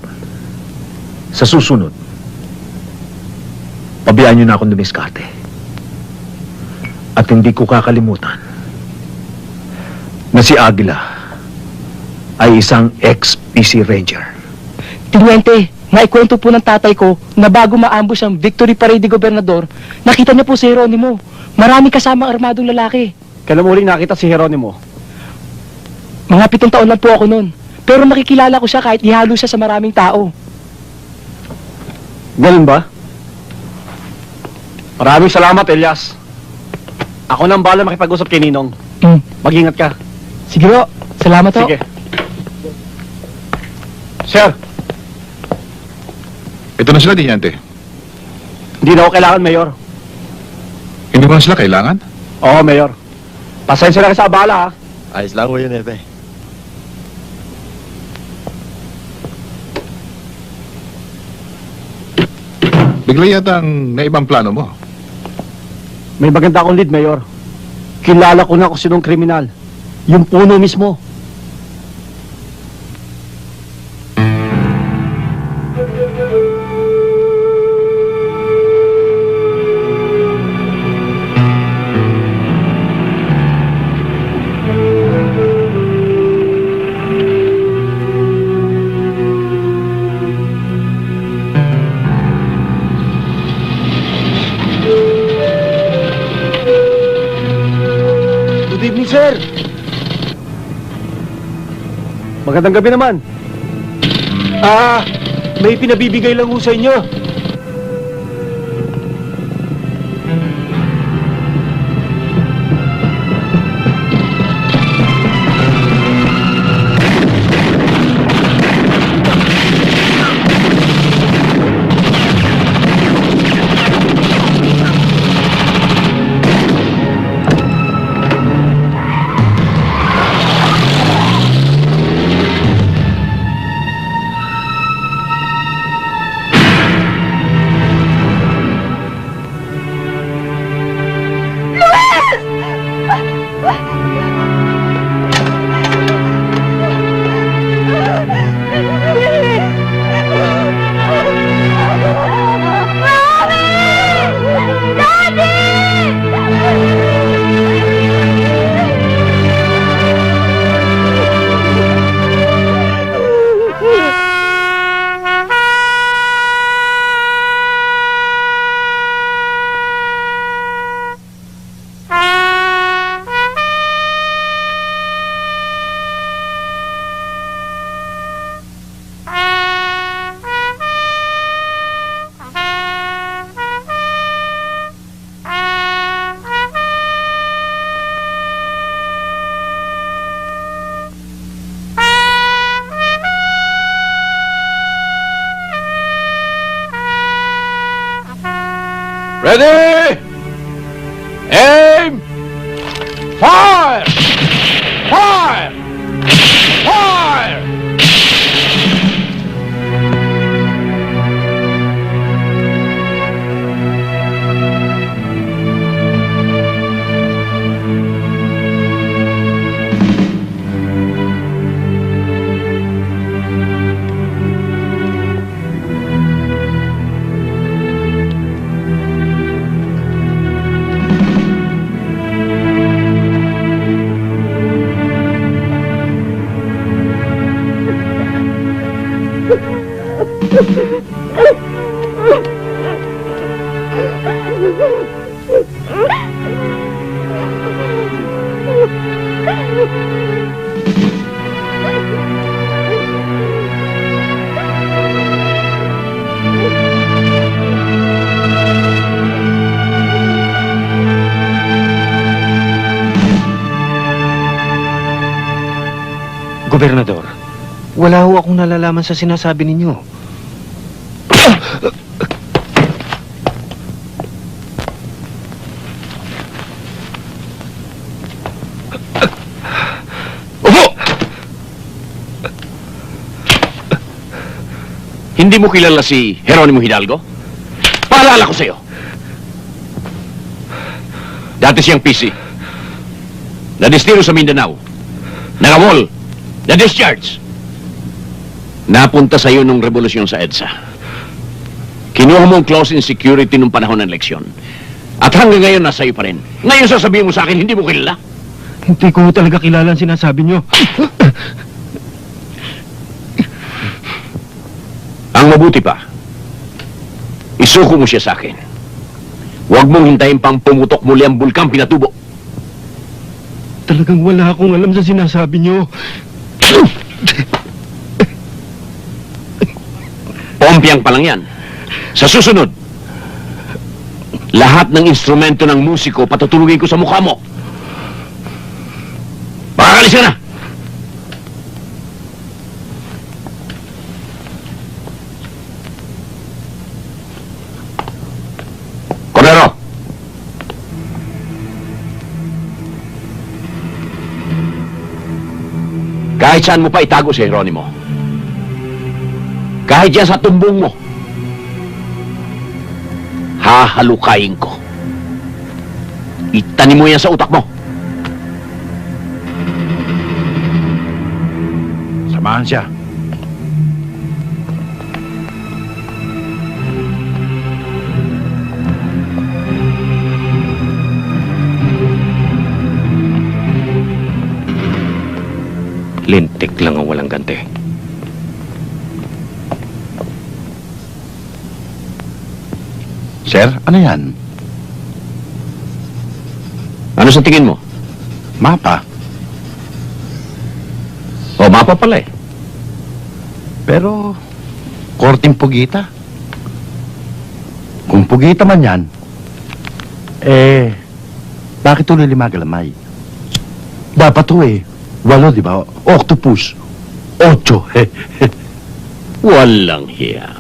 Sa susunod, pabayaan niyo na akong dumiskarte. At hindi ko kakalimutan na si Aguila ay isang ex-PC Ranger. Tiniente, naikwento po ng tatay ko na bago ma-ambush ang Victory Parade ni Gobernador, nakita niya po si Jeronimo. Marami kasamang armadong lalaki. Kailan mo uling nakita si Jeronimo? Mga 7 taon lang po ako noon. Pero nakikilala ko siya kahit ihalo siya sa maraming tao. Ganun ba? Maraming salamat, Elias. Ako nang bala makipag-usap kay Ninong. Mag-ingat ka. Sige po. Salamat po. Sige. Sir, Ito na sila, Dinyante. hindi na ako kailangan, Mayor. Hindi mo na sila kailangan? Oo, Mayor. Pasensya na ka sa abala, ha? Ayos lang ko yun, Epe. Bigla yata ang naibang plano mo. May maganda akong lead, Mayor. Kilala ko na kung sinong kriminal. Yung puno mismo. Good evening, sir. Magandang gabi naman. May pinabibigay lang ho sa inyo. Ready! Aim! Fire! Fire! Fire! Gobernador, wala ho akong nalalaman sa sinasabi ninyo. Upo! Hindi mo kilala si Jeronimo Hidalgo? Paalala ko sa'yo. Dati siyang PC. Na-destino sa Mindanao. Nakawol. Na-discharge. Napunta sa'yo nung revolusyon sa EDSA. Kinuha mo ang clause in security nung panahon ng eleksyon. At hanggang ngayon nasa iyo pa rin. Ngayon sasabihin mo sa akin, hindi mo kilala? Hindi ko talaga kilala ang sinasabi nyo. Ang mabuti pa, isuko mo siya sa akin. Huwag mong hintayin pang pumutok muli ang bulkang pinatubo. Talagang wala akong alam sa sinasabi nyo. Pompiang pa lang yan. Sa susunod, lahat ng instrumento ng musiko patutulugin ko sa mukha mo. Makakalis ka na! Cordero! Kahit saan mo pa itago si Jeronimo. Kahit yan sa tumbong mo. Hahalukayin ko. Itanim mo yan sa utak mo. Samahan siya. Lintik lang ang walang ganti. Sir, ano yan? Ano sa tingin mo? Mapa. O, mapa pala eh. Pero, korting pugita. Kung pugita man yan, bakit tuloy 5 galamay? Dapat to 8, di ba? Octopus. 8. Walang hiya.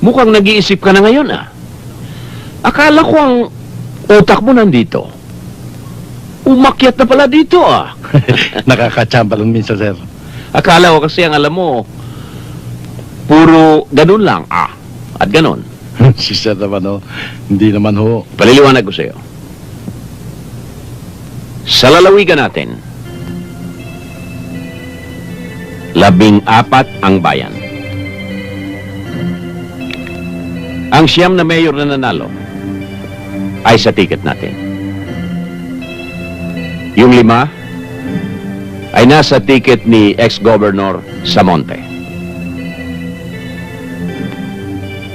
Mukhang nag-iisip ka na ngayon ah. Akala ko ang utak mo nandito. Umakyat na pala dito ah. Nakakatsamba lang minsan, sir. Akala ko kasi ang alam mo, puro ganun lang ah. At ganun. Si sir naman, hindi naman ho. Paliliwanag ko sa'yo. Sa lalawigan natin, 14 ang bayan. Ang 9 na mayor na nanalo ay sa ticket natin. Yung 5 ay nasa ticket ni ex-governor Samonte.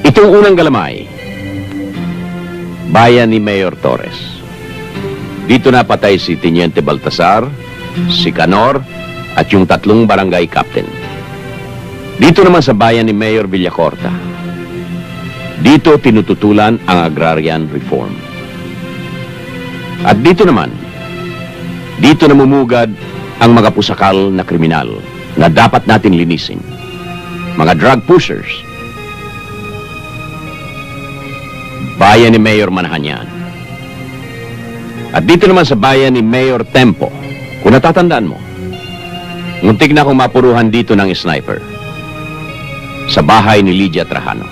Itong unang galamay, bayan ni Mayor Torres. Dito napatay si Teniente Baltasar, si Canor, at yung 3 barangay captain. Dito naman sa bayan ni Mayor Villacorta. Dito tinututulan ang agrarian reform. At dito naman, dito namumugad ang mga pusakal na kriminal na dapat natin linisin. Mga drug pushers. Bayan ni Mayor Manahan yan. At dito naman sa bayan ni Mayor Tempo, kung natatandaan mo, muntik na akong mapuruhan dito ng sniper. Sa bahay ni Lydia Trajano.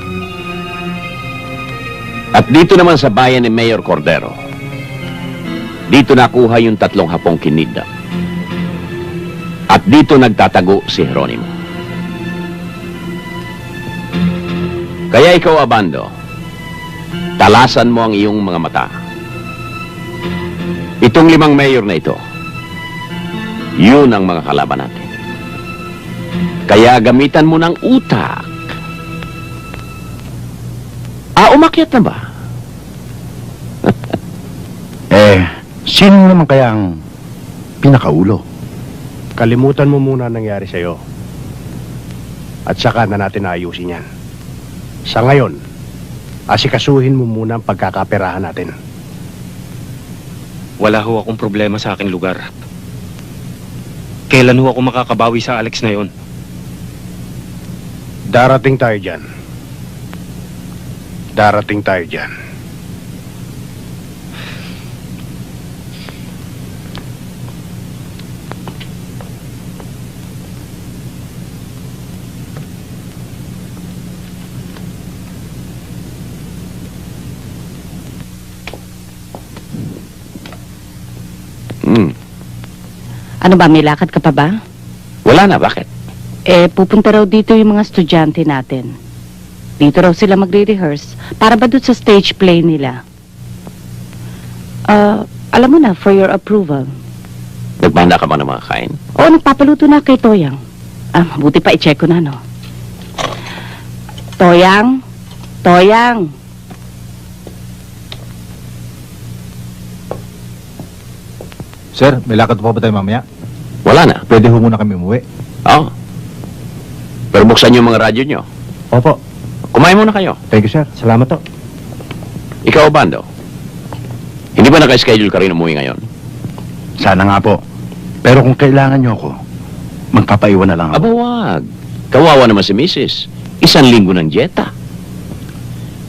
At dito naman sa bayan ni Mayor Cordero, dito nakuha yung 3 hapong kinidnap. At dito nagtatago si Jeronimo. Kaya ikaw, Abando, talasan mo ang iyong mga mata. Itong 5 mayor na ito, yun ang mga kalaban natin. Kaya gamitan mo ng utak. Umakyat na ba? Sino naman kaya ang pinakaulo? Kalimutan mo muna ang nangyari sa'yo. At saka na natin ayusin yan. Sa ngayon, asikasuhin mo muna ang pagkakaperahan natin. Wala ho akong problema sa aking lugar. Kailan ho ako makakabawi sa Alex na yon? Darating tayo dyan. Darating tayo dyan. Ano ba, may lakad ka pa ba? Wala na, bakit? Pupunta raw dito yung mga estudyante natin. Dito raw sila magre-rehearse para ba doon sa stage play nila. Alam mo na, for your approval. Nagbanda ka ba ng mga kain? Oo, nagpapaluto na kay Toyang. Mabuti pa i-check ko na, no? Toyang? Toyang! Sir, may lakad pa ba tayo mamaya? Wala na. Pwede ho muna kami umuwi. Oo. Pero buksan niyo mga radyo niyo. Opo. Kumain muna kayo. Thank you, sir. Salamat to. Ikaw, Bando. Hindi ba naka-schedule ka rin umuwi ngayon? Sana nga po. Pero kung kailangan nyo ako, magpapaiwan na lang ako. Aba, wag. Kawawa naman si Mrs. 1 linggo ng dieta.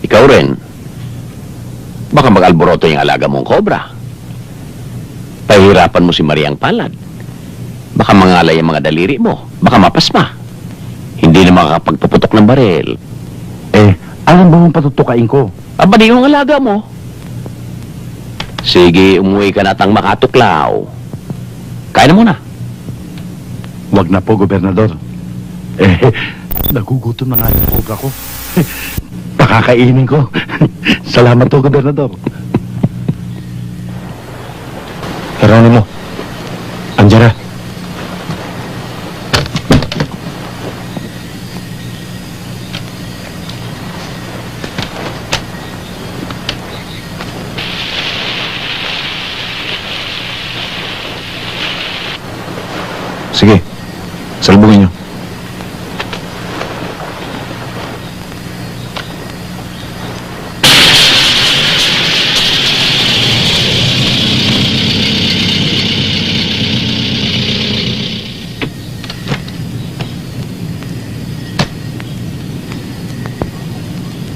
Ikaw rin. Baka mag-alboroto yung alaga mong kobra. Pahirapan mo si Mariang Palad. Baka mangalay ang mga daliri mo. Baka mapasma. Hindi na makakapagpuputok ng baril. Alam ba mong patutukain ko? Aba, di yung alaga mo. Sige, umuwi ka na tang makatuklaw. Kaya na muna. Wag na po, Gobernador. Nagugutom na nga yung cobra ko. Pakakainin ko. Salamat po, Gobernador. Jeronimo, andyan na. Sige, salubungin niyo.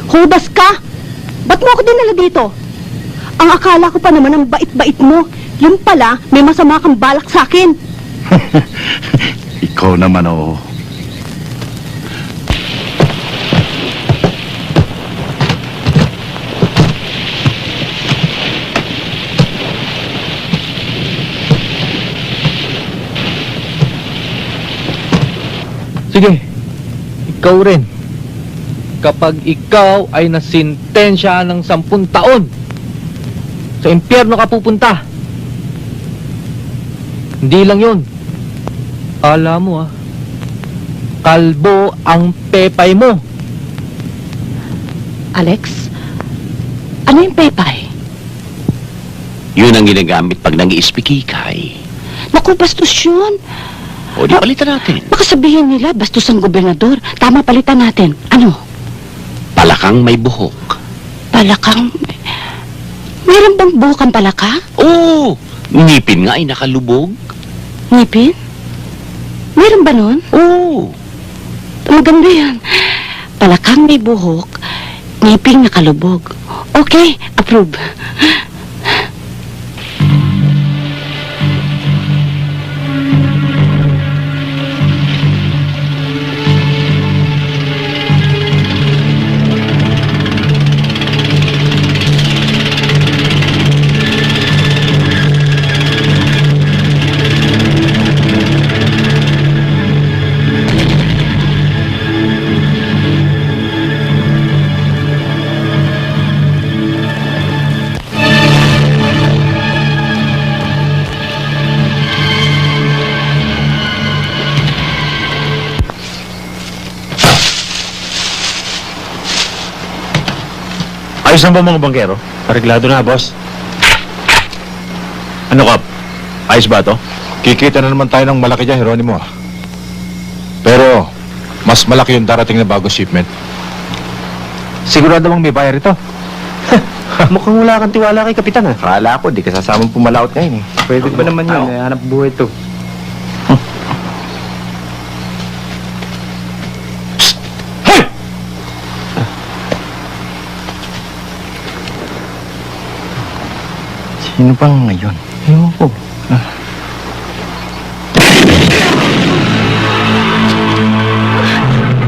Hubas ka! Ba't mo ako dinala dito? Ang akala ko pa naman ang bait-bait mo. Yun pala, may masama kang balak sa akin. Ikaw naman, oh. Sige, ikaw rin. Kapag ikaw ay nasintensya ng 10 taon, sa impyerno ka pupunta. Hindi lang yun. Alam mo kalbo ang pepay mo. Alex, ano yung pepay? Yun ang ginagamit pag nang-iispikikay. Naku, bastos yun. O, di palitan natin. Baka sabihin nila, bastos ang gobernador. Tama, palitan natin. Ano? Palakang may buhok. Palakang... Meron bang buhok ang palaka? Oo! Ngipin nga ay nakalubog. Ngipin? Meron ba nun? Oo! Maganda yan. Palakang may buhok, ngiping nakalubog. Okay, approve. Ayos na ba mga bangkero? Areglado na, boss. Ano, Kap? Ayos ba to? Kikita na naman tayo ng malaki dyan, Jeronimo. Pero, mas malaki yung darating na bagong shipment. Sigurado bang may bayar ito? Mukhang wala kang tiwala kay Kapitan, ha? Akala ko, di ka sasamang pumalaot ngayon eh. Pwede ba naman yun? Hanap buhay to. Sino bang ngayon? Ewan ko.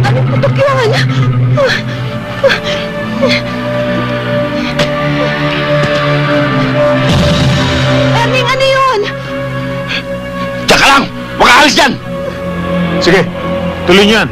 Ano po ito kailangan? Erning, ano yun? Tsaka lang! Makaalis dyan! Sige, tuloy niyo yan.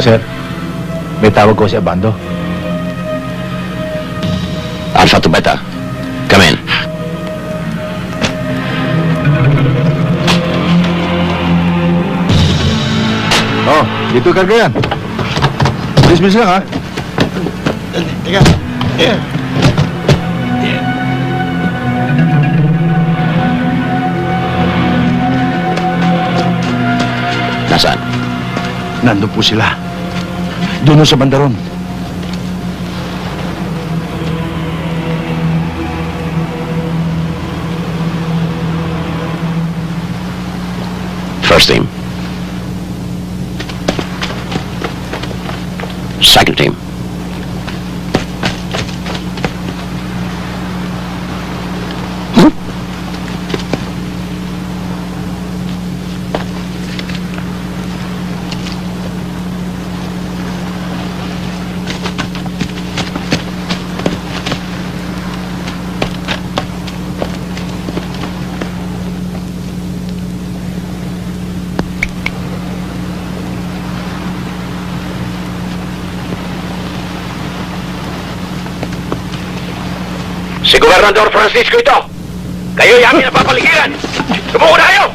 Sir, may tawag ko si Abando. Alpha to Beta. Come in. Oh, dito karga yan. Bilis-bilis lang, ha? Teka. Yeah. Nasaan? Nandun po sila. Doon sa bandaron. First team. Second team. Si Gobernador Francisco ito! Kayo yung aming napapaligiran! Sumuko na kayo!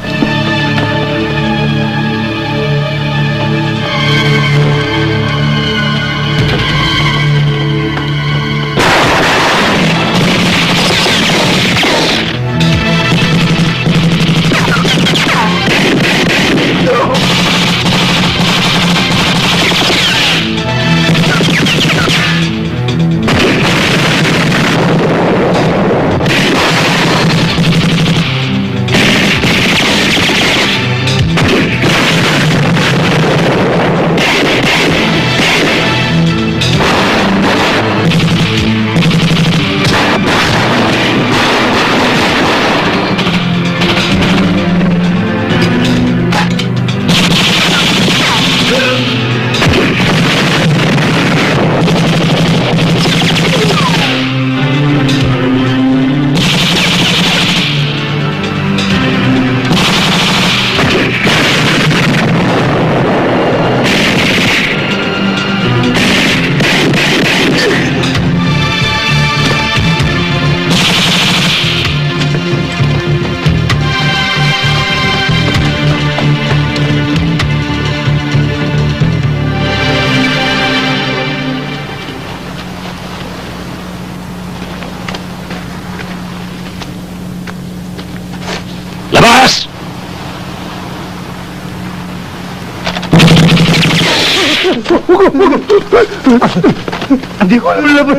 Labas! Hindi ko alam laban.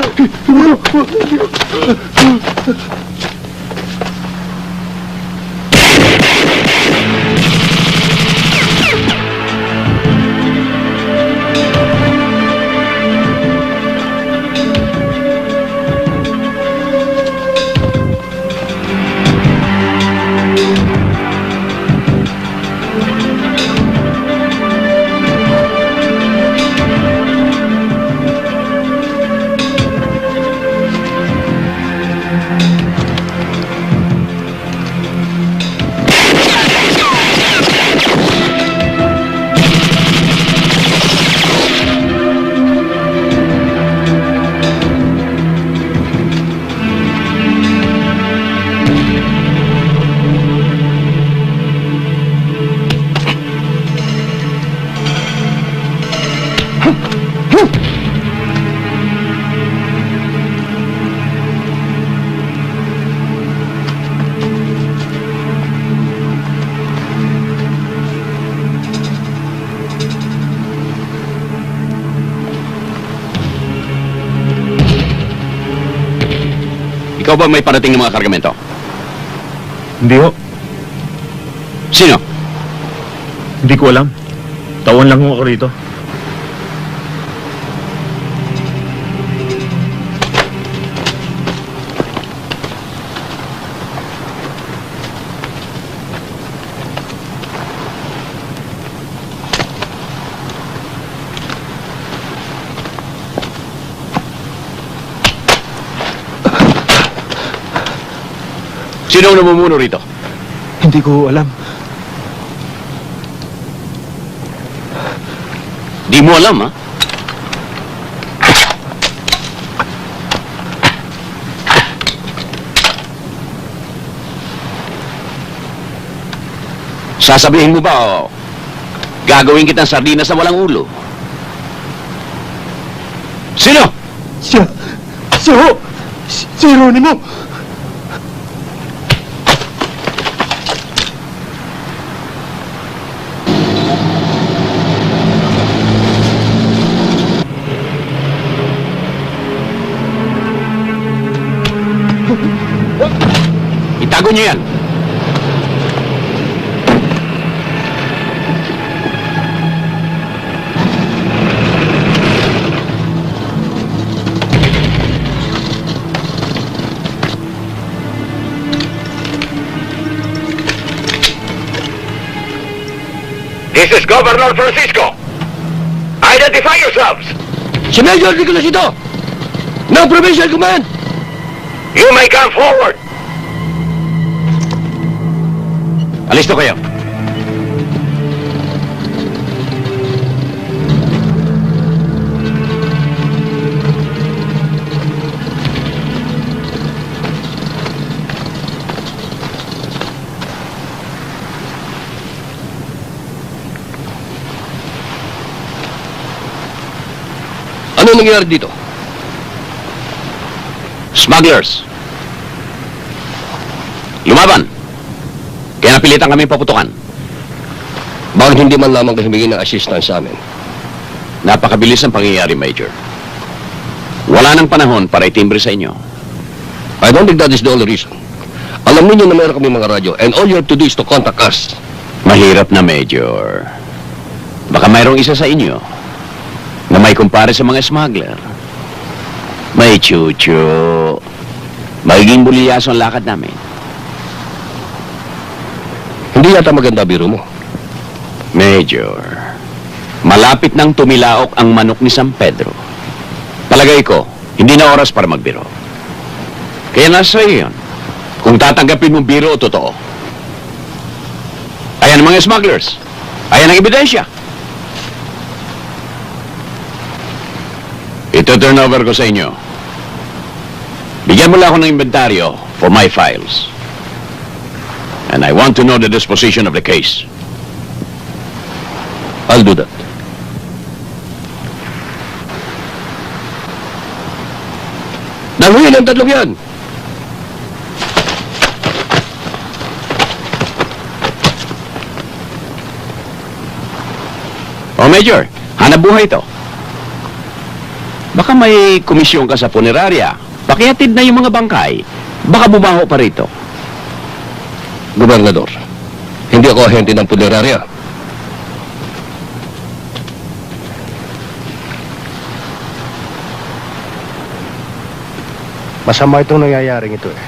Ikaw ba may parating ng mga kargamento? Hindi ho. Sino? Hindi ko alam. Tawon lang ho ako rito. Sino ang namumuno rito? Hindi ko alam. Di mo alam, ha? Sasabihin mo ba o gagawin kitang sardinas sa walang ulo? Sino? Siya ho! Si Geronimo! Itago niyo yan. This is Governor Francisco. Identify yourselves. Si Major Nicolas ito! ng Provincial Command! You may come forward. Alisto kayo. Ano nangyari dito? Smugglers. Lumaban. Kaya napilitan kami paputukan. Bakit hindi man lamang humingi ng assistance sa amin? Napakabilis ang pangyayari, Major. Wala nang panahon para itimbre sa inyo. I don't think that is the only reason. Alam niyo na meron kami mga radyo and all you have to do is to contact us. Mahirap na, Major. Baka mayroong isa sa inyo na may kumpare sa mga smuggler. May chucho. Magiging buliyaso ang lakad namin. Hindi yata maganda biro mo. Major, malapit nang tumilaok ang manok ni San Pedro. Palagay ko, hindi na oras para magbiro. Kaya nasa iyo yun. Kung tatanggapin mo biro o totoo. Ayan ang mga smugglers. Ayan ang ebidensya. Ito turn over ko sa inyo. Bigyan mo lang ako ng inventaryo for my files. And I want to know the disposition of the case. I'll do that. Naluhin ang tatlong yan! Oh, Major, hanap buhay ito. Baka may komisyon ka sa punerarya. Pakihatid na yung mga bangkay. Baka bumaho pa rito. Gobernador, hindi ako ahente ng punerarya. Masama itong nangyayaring ito eh.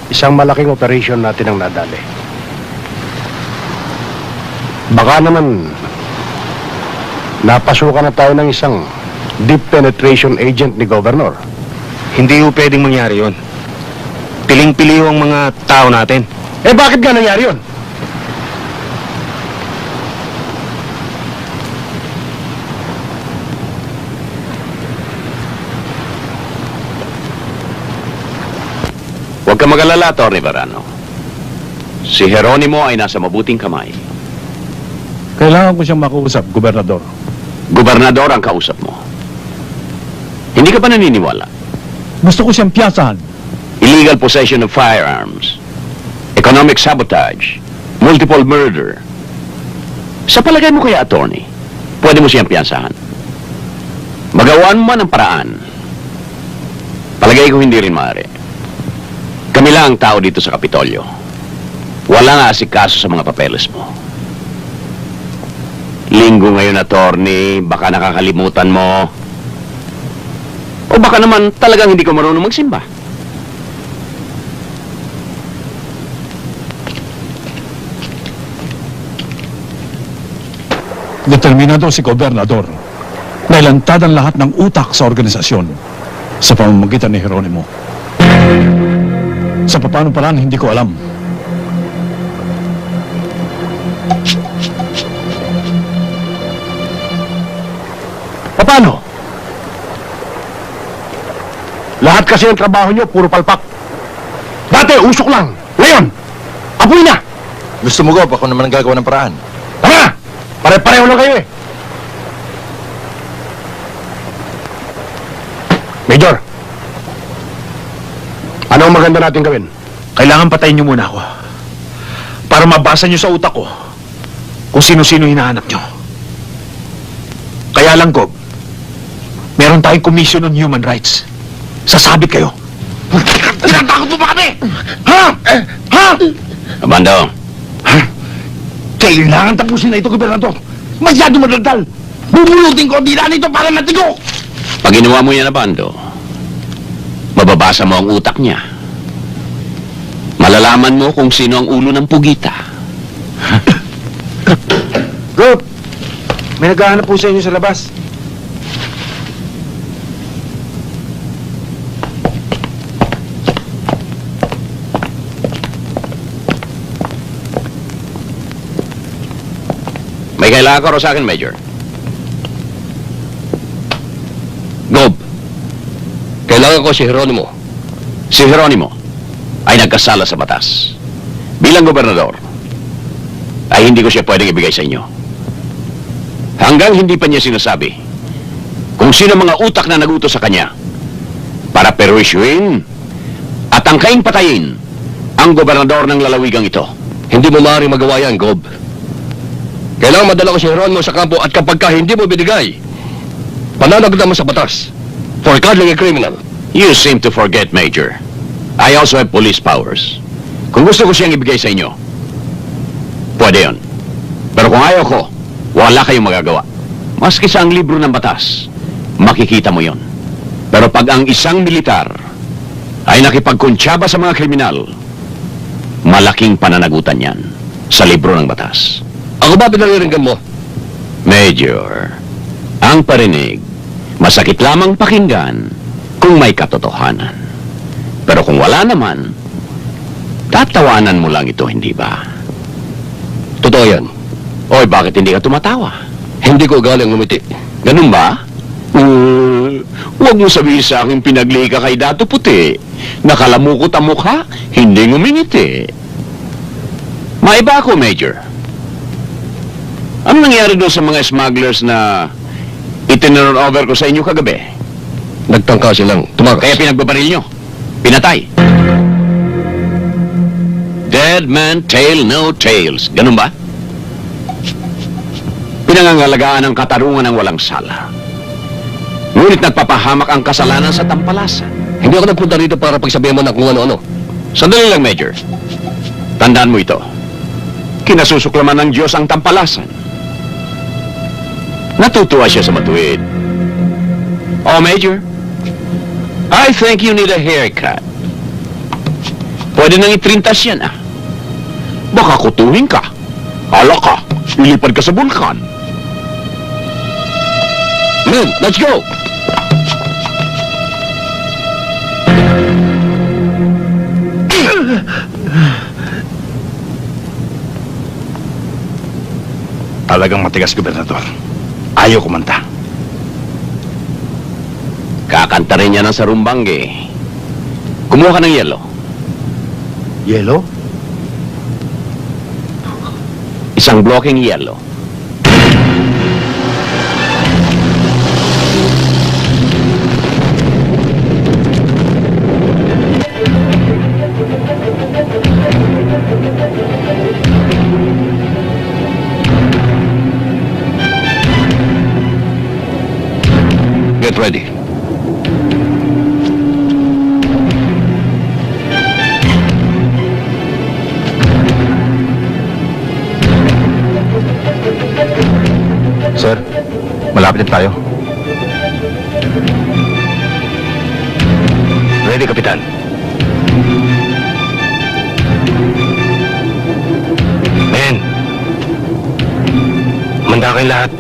Isang malaking operation natin ang nadali. Baka naman napasukan na tayo ng isang deep penetration agent ni Governor. Hindi ho pwedeng mangyari yon. Piling-pili ho ang mga tao natin. Eh bakit nga nangyari yun? Huwag ka mag-alala, Atty. Varano. Si Jeronimo ay nasa mabuting kamay. Kailangan ko siyang makausap, Gobernador. Gobernador ang kausap mo. Hindi ka pa naniniwala? Gusto ko siyang piyasahan. Illegal possession of firearms, economic sabotage, multiple murder. Sa palagay mo kaya, attorney, pwede mo siyang piyansahan? Magawaan mo man ang paraan. Palagay ko hindi rin maaari. Kami lang ang tao dito sa Kapitolyo. Wala nga asikaso sa mga papeles mo. Linggo ngayon, attorney, baka nakakalimutan mo. O baka naman talagang hindi ka marunong magsimba. Determinado si Gobernador na ilantad ang lahat ng utak sa organisasyon sa pamamagitan ni Jeronimo. Sa paano paraan, hindi ko alam. Paano? Lahat kasi ng trabaho nyo, puro palpak. Dati, usok lang. Ngayon, apoy na! Gusto mo, Gob, ako naman ang gagawa ng paraan. Tama! Pare-pareho lang kayo eh. Major, ano ang maganda natin gawin? Kailangan patayin niyo muna ako. Para mabasa niyo sa utak ko kung sino-sino hinahanap niyo. Kaya lang, Gob, meron tayong Commission on Human Rights. Sasabit kayo. Tinatakot mo ba kami? Ha? Ha? Abando. Kailangan tapusin na ito, Gobernador. Masyado madaldal. Bubulutin ko ang dila nito para matigo. Pag ginawa mo yan, Abando, mababasa mo ang utak niya. Malalaman mo kung sino ang ulo ng pugita. Rob, may naghahanap po sa inyo sa labas. May kailangan ka raw sa akin, Major. Gob, kailangan ko si Jeronimo. Si Jeronimo ay nagkasala sa batas. Bilang gobernador, ay hindi ko siya pwedeng ibigay sa inyo. Hanggang hindi pa niya sinasabi kung sino mga utak na nagutos sa kanya para perwisyuin at angkaing patayin ang gobernador ng lalawigang ito. Hindi mo maaaring magawa yan, Gob. Kailangan madala ko si Jeronimo sa kampo at kapag ka hindi mo binigay, pananagutan mo sa batas for cuddling a criminal. You seem to forget, Major. I also have police powers. Kung gusto ko siyang ibigay sa inyo, pwede yun. Pero kung ayaw ko, wala kayong magagawa. Maski sa ang libro ng batas, makikita mo yon. Pero pag ang isang militar ay nakipagkuntsaba sa mga kriminal, malaking pananagutan yan sa libro ng batas. Ako ba pinaliringgan mo? Major, ang parinig, masakit lamang pakinggan kung may katotohanan. Pero kung wala naman, tatawanan mo lang ito, hindi ba? Totoo yan. Oy, bakit hindi ka tumatawa? Hindi ko galing ngumiti. Ganun ba? Huwag mo sabihin sa akin pinagli ka kay Dato Puti. Nakalamukot ang mukha, hindi ngumingiti. Maiba ako, Major. Ano nangyari doon sa mga smugglers na itinurn over ko sa inyo kagabi? Nagtangka silang tumakas. Kaya pinagbabaril nyo. Pinatay. Dead man tell no tales. Ganun ba? Pinangangalagaan ang katarungan ng walang sala. Ngunit nagpapahamak ang kasalanan sa tampalasan. Hindi ako nagpunta rito para pagsabihan mo ng kung ano-ano. Sandali lang, Major. Tandaan mo ito. Kinasusuklaman ng Diyos ang tampalasan. Natutuwa siya sa matuwid. Oh, Major, I think you need a haircut. Pwede nang itrintas yan, ah. Baka kutuhin ka. Hala ka, ilipad ka sa bulkan. Men, let's go! Talagang matigas, Gobernador. Ayaw kumanta. Kakanta rin niya ng sarumbangge. Kumuha ka ng yelo. Yelo? Isang blocking yelo. Get ready. Sir, malapit na tayo. Ready, Kapitan. Men, manda kayong lahat.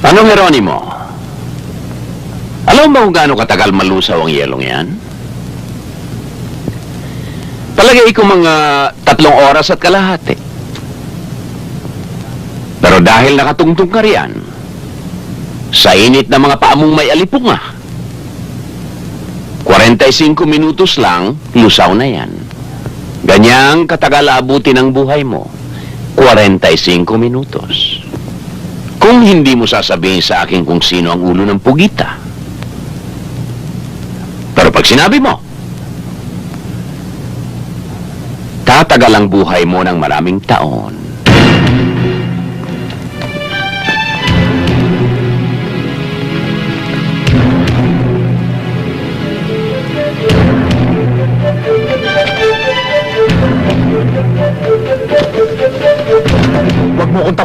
Anong Geronimo? Alam mo kung gaano katagal malusaw ang yelong yan? Palagay ko mga 3 oras at kalahati. Pero dahil nakatungtong ka riyan, sa init na mga paamong may alipunga, 45 minutos lang, lusaw na yan. Ganyang katagal abutin ang buhay mo, 45 minutos. Kung hindi mo sasabihin sa akin kung sino ang ulo ng pugita. Pero pag sinabi mo, tatagal ang buhay mo ng maraming taon.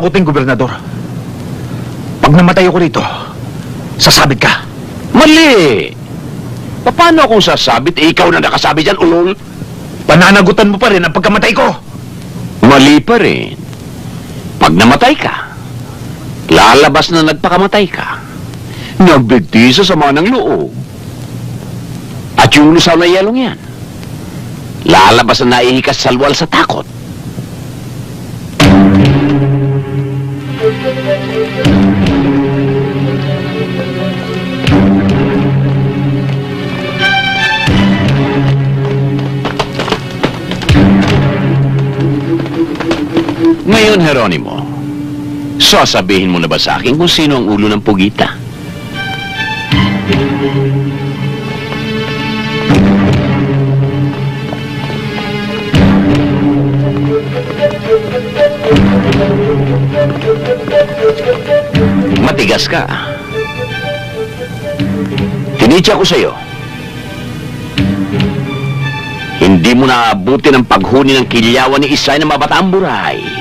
takutin, Gobernador. Pag namatay ako rito, sasabit ka. Mali! Paano akong sasabit? Ikaw na nakasabi dyan, ulol. Pananagutan mo pa rin ang pagkamatay ko. Mali pa rin. Pag namatay ka, lalabas na nagpakamatay ka. Nagbigti sa sama ng loob. At yung lusaw na yelong yan, lalabas na naihikas salwal sa takot. Ngayon, Jeronimo, sasabihin mo na ba sa akin kung sino ang ulo ng pugita? Matigas ka. Tinitya ko sa'yo. Hindi mo naabuti ng paghuni ng kilyawan ni Isay na mabataang buray.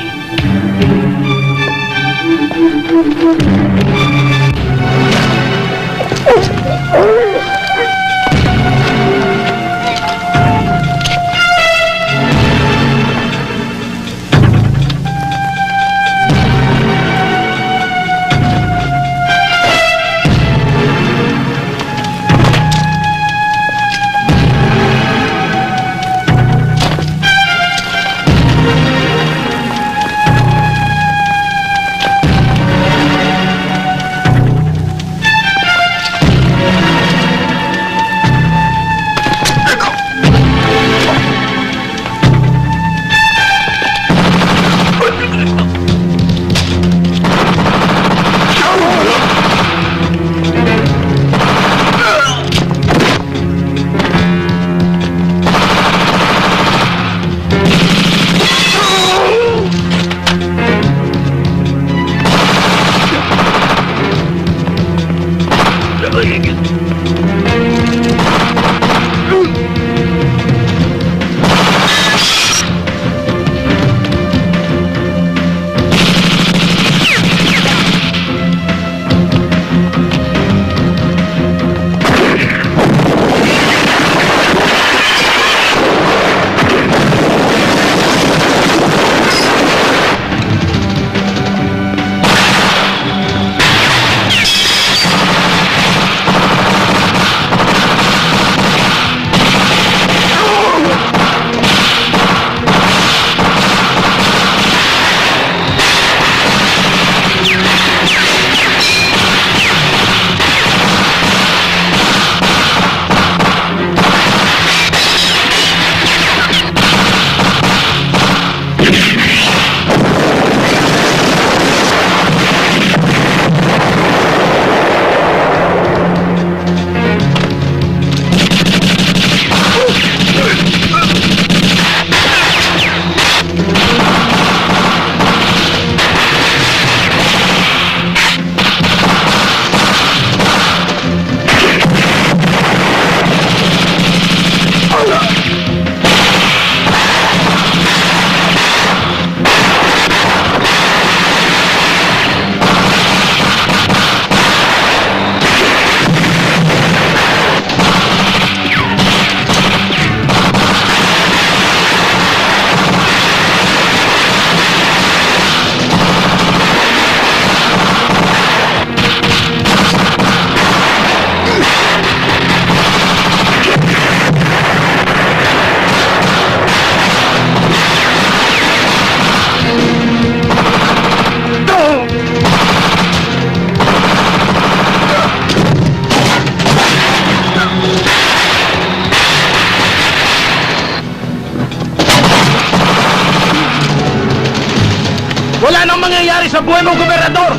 Wala nang mangyayari sa buhay mo, Gobernador!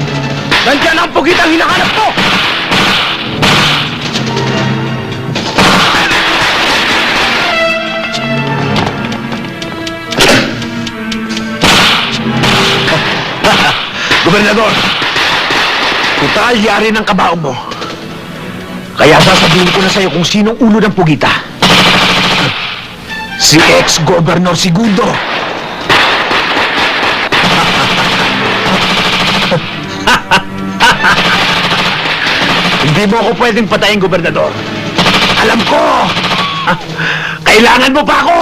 Nandiyan ang pugitang hinahanap mo! Gobernador, total yari ng kabaong mo. Kaya sasabihin ko na sa'yo kung sinong ulo ng pugita. Si ex-Governor Segundo. Hindi mo ako pwedeng patayin, Gobernador. Alam ko! Kailangan mo pa ako!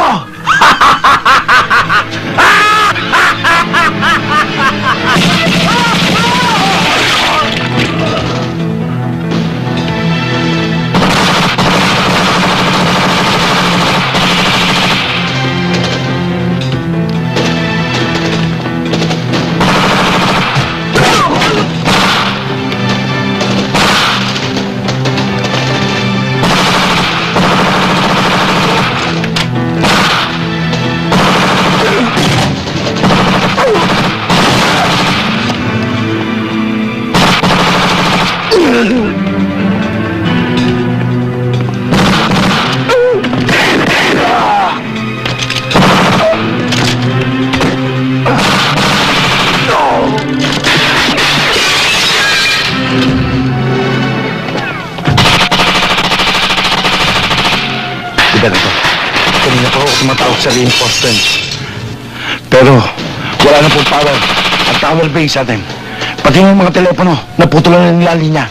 Gobernador, kanina pa ako tumatawag sa reinforcement. Pero wala na pong power at tower base natin. Pati yung mga telepono, naputulan na nila linya.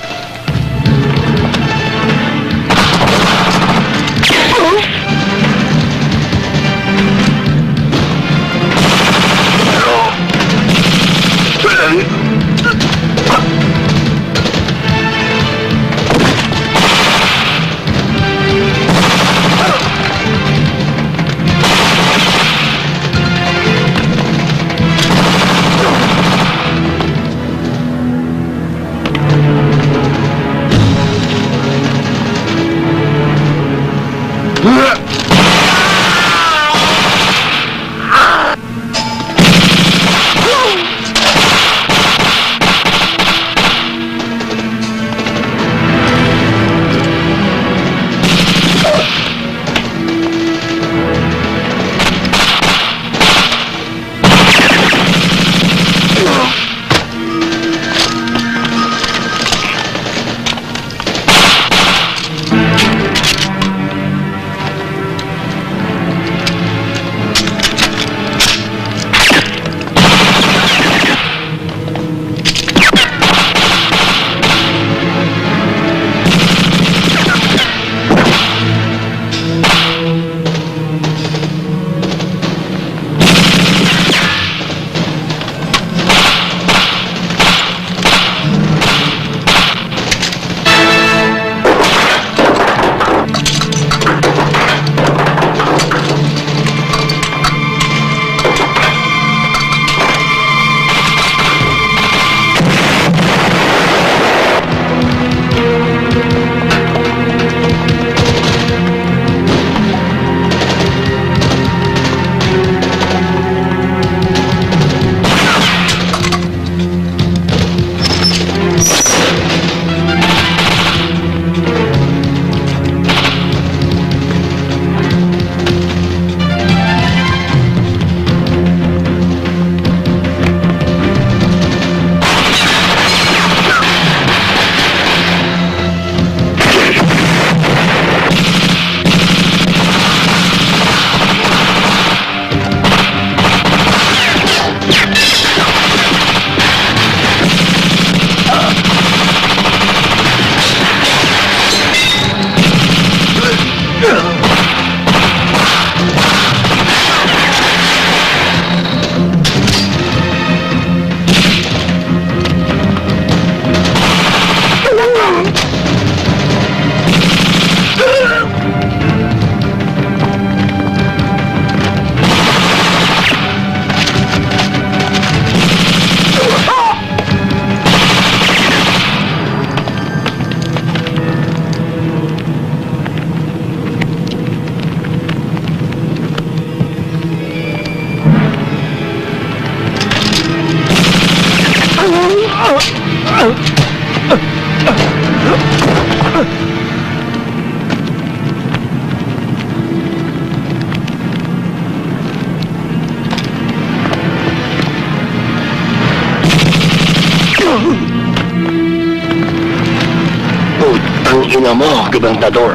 Putang ina mo, Gobernador.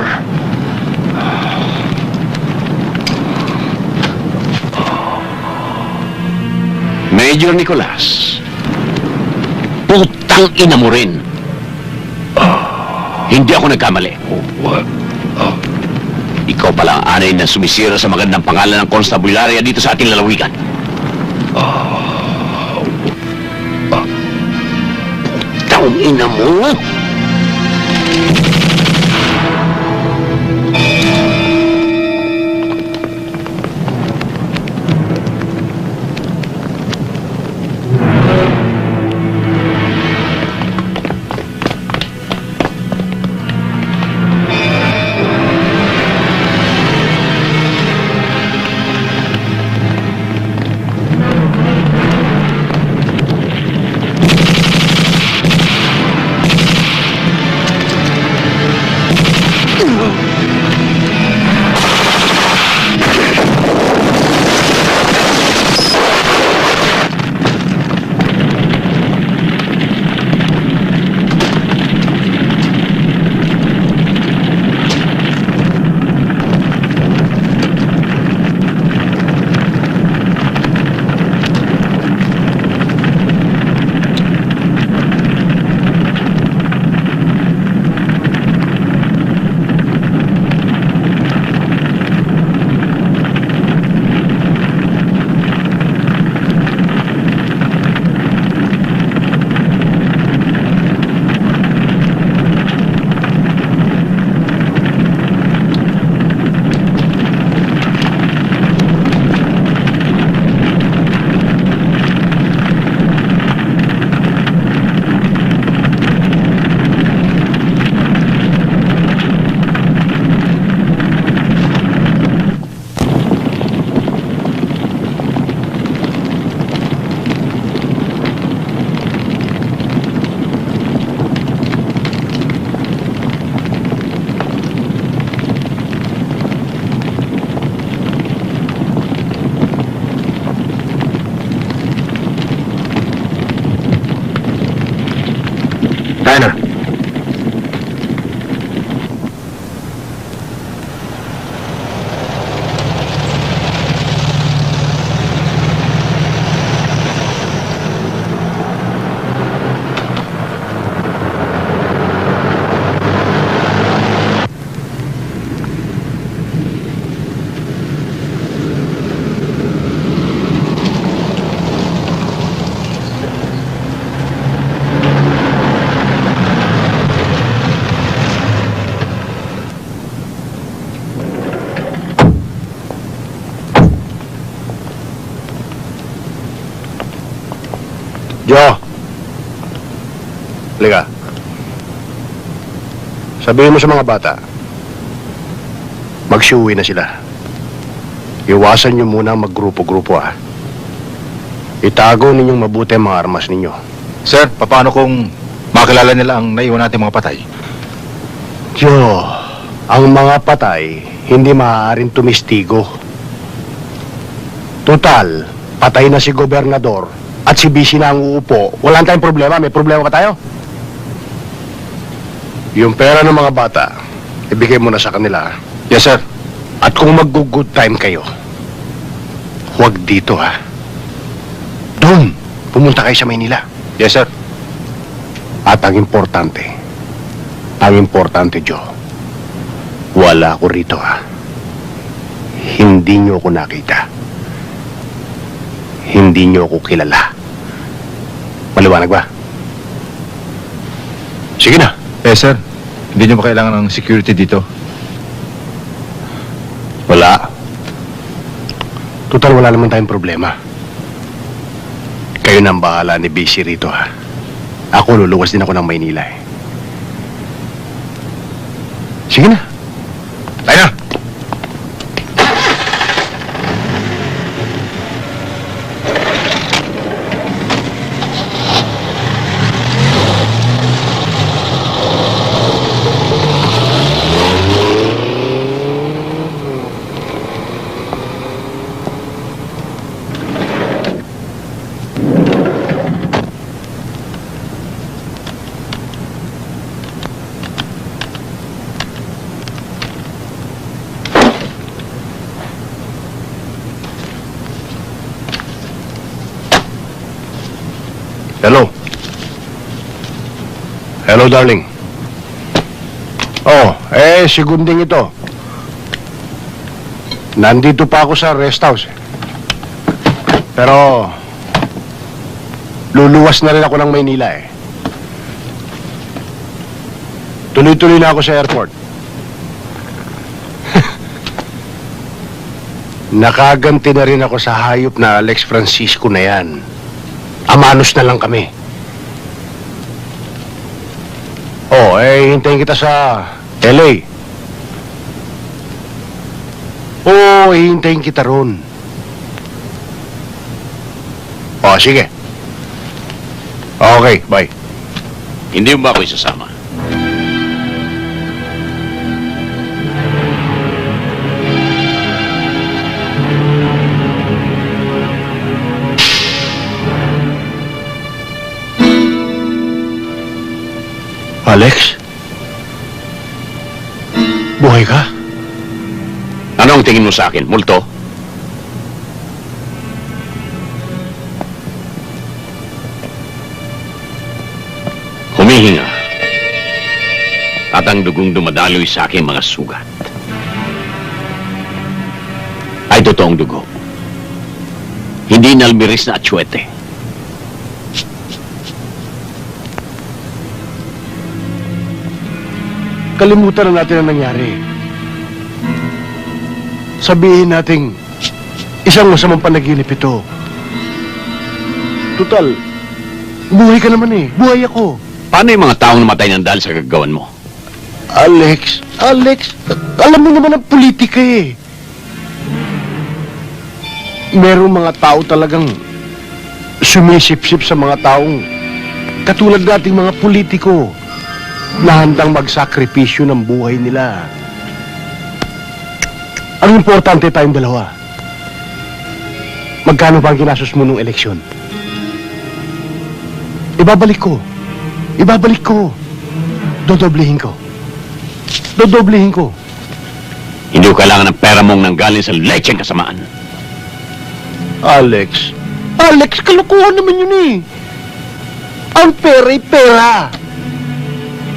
Major Nicolas, putang ina mo rin. Hindi ako nagkamali. Ikaw pala ang anay na sumisira sa magandang pangalan ng Constabularia dito sa ating lalawigan. Putang ina mo! Tayo na. Jo! Halika. Sabihin mo sa mga bata, magsiuwi na sila. Iwasan nyo muna maggrupo-grupo Itago ninyong mabuti ang mga armas ninyo. Sir, paano kung makilala nila ang naiwan natin mga patay? Jo, ang mga patay hindi maaaring tumistigo. Total, patay na si gobernador at si BC na ang uupo. Wala tayong problema. May problema ka tayo? Yung pera ng mga bata, ibigay mo na sa kanila. Yes, sir. At kung mag-good time kayo, huwag dito, Doon, pumunta kayo sa Maynila. Yes, sir. At ang importante, Joe, wala ako rito, Hindi nyo ako nakita. Hindi nyo ako kilala. Maliwanag ba? Sige na. Sir. Hindi nyo ba kailangan ng security dito? Wala. Total, wala naman tayong problema. Kayo na ang bahala ni BC rito, Ako, luluwas din ako ng Maynila, Sige na. Tayo na. Hello. Hello, darling. segunding ito. Nandito pa ako sa rest house. Pero, luluwas na rin ako ng Maynila eh. Tuloy-tuloy na ako sa airport. Nakaganti na rin ako sa hayop na Alex Francisco na yan. Amanos na lang kami. Oh, hintayin kita sa LA. Oh, hintayin kita ron. Oh, sige. Okay, bye. Hindi mo ba ako isasama? Alex? Buhay ka? Ano ang tingin mo sa akin? Multo? Humihinga. At ang dugong dumadaloy sa aking mga sugat ay totoong dugo. Hindi nalmiris na atsuete. Kalimutan na natin ang nangyari. Sabihin nating isang masamang panaginip ito. Tutal, buhay ka naman eh. Buhay ako. Paano yung mga taong namatay ng dahil sa gagawin mo? Alex, alam mo naman ang politika eh. Merong mga tao talagang sumisip-sip sa mga taong katulad nating mga politiko na handang magsakripisyo ng buhay nila. Ang importante tayong dalawa. Magkano ba ang ginastos mo nung eleksyon? Ibabalik ko. Dodoblehin ko. Hindi ko kailangan ng pera mong nanggaling sa lecheng kasamaan. Alex, kalokohan naman yun eh. Ang pera'y pera.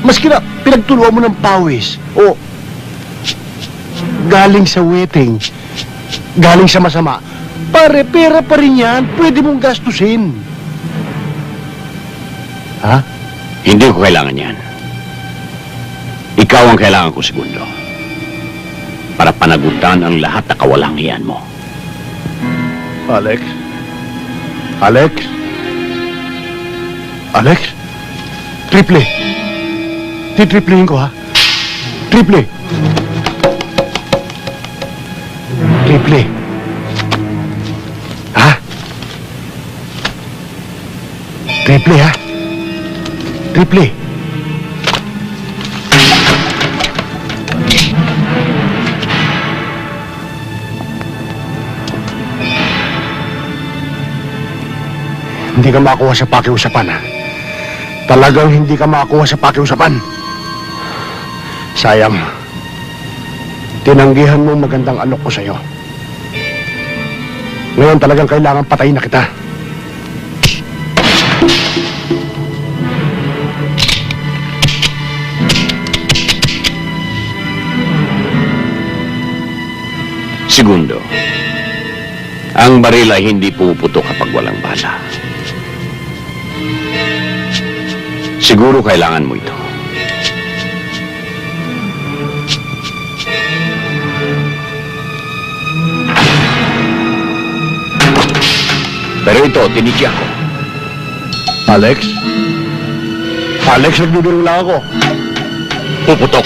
Maski na pinagtuluan mo ng pawis o galing sa wedding, galing sa masama, pera pa rin yan. Pwede mong gastusin. Ha? Hindi ko kailangan yan. Ikaw ang kailangan ko, segundo. Para panagutan ang lahat na kawalang hiyan mo. Alex? Triple. Titriplehin ko, ha? Triple. Ha? Triple, ha? Triple. Hindi ka makuha sa pakiusapan, ha? Talagang hindi ka makuha sa pakiusapan. Sayang. Tinanggihan mo magandang alok ko sa'yo. Ngayon talagang kailangan patayin na kita. Segundo, ang baril ay hindi puputok kapag walang bala. Siguro kailangan mo ito. Pero ito, tiniki ako. Alex, nagbibiro lang ako. Puputok.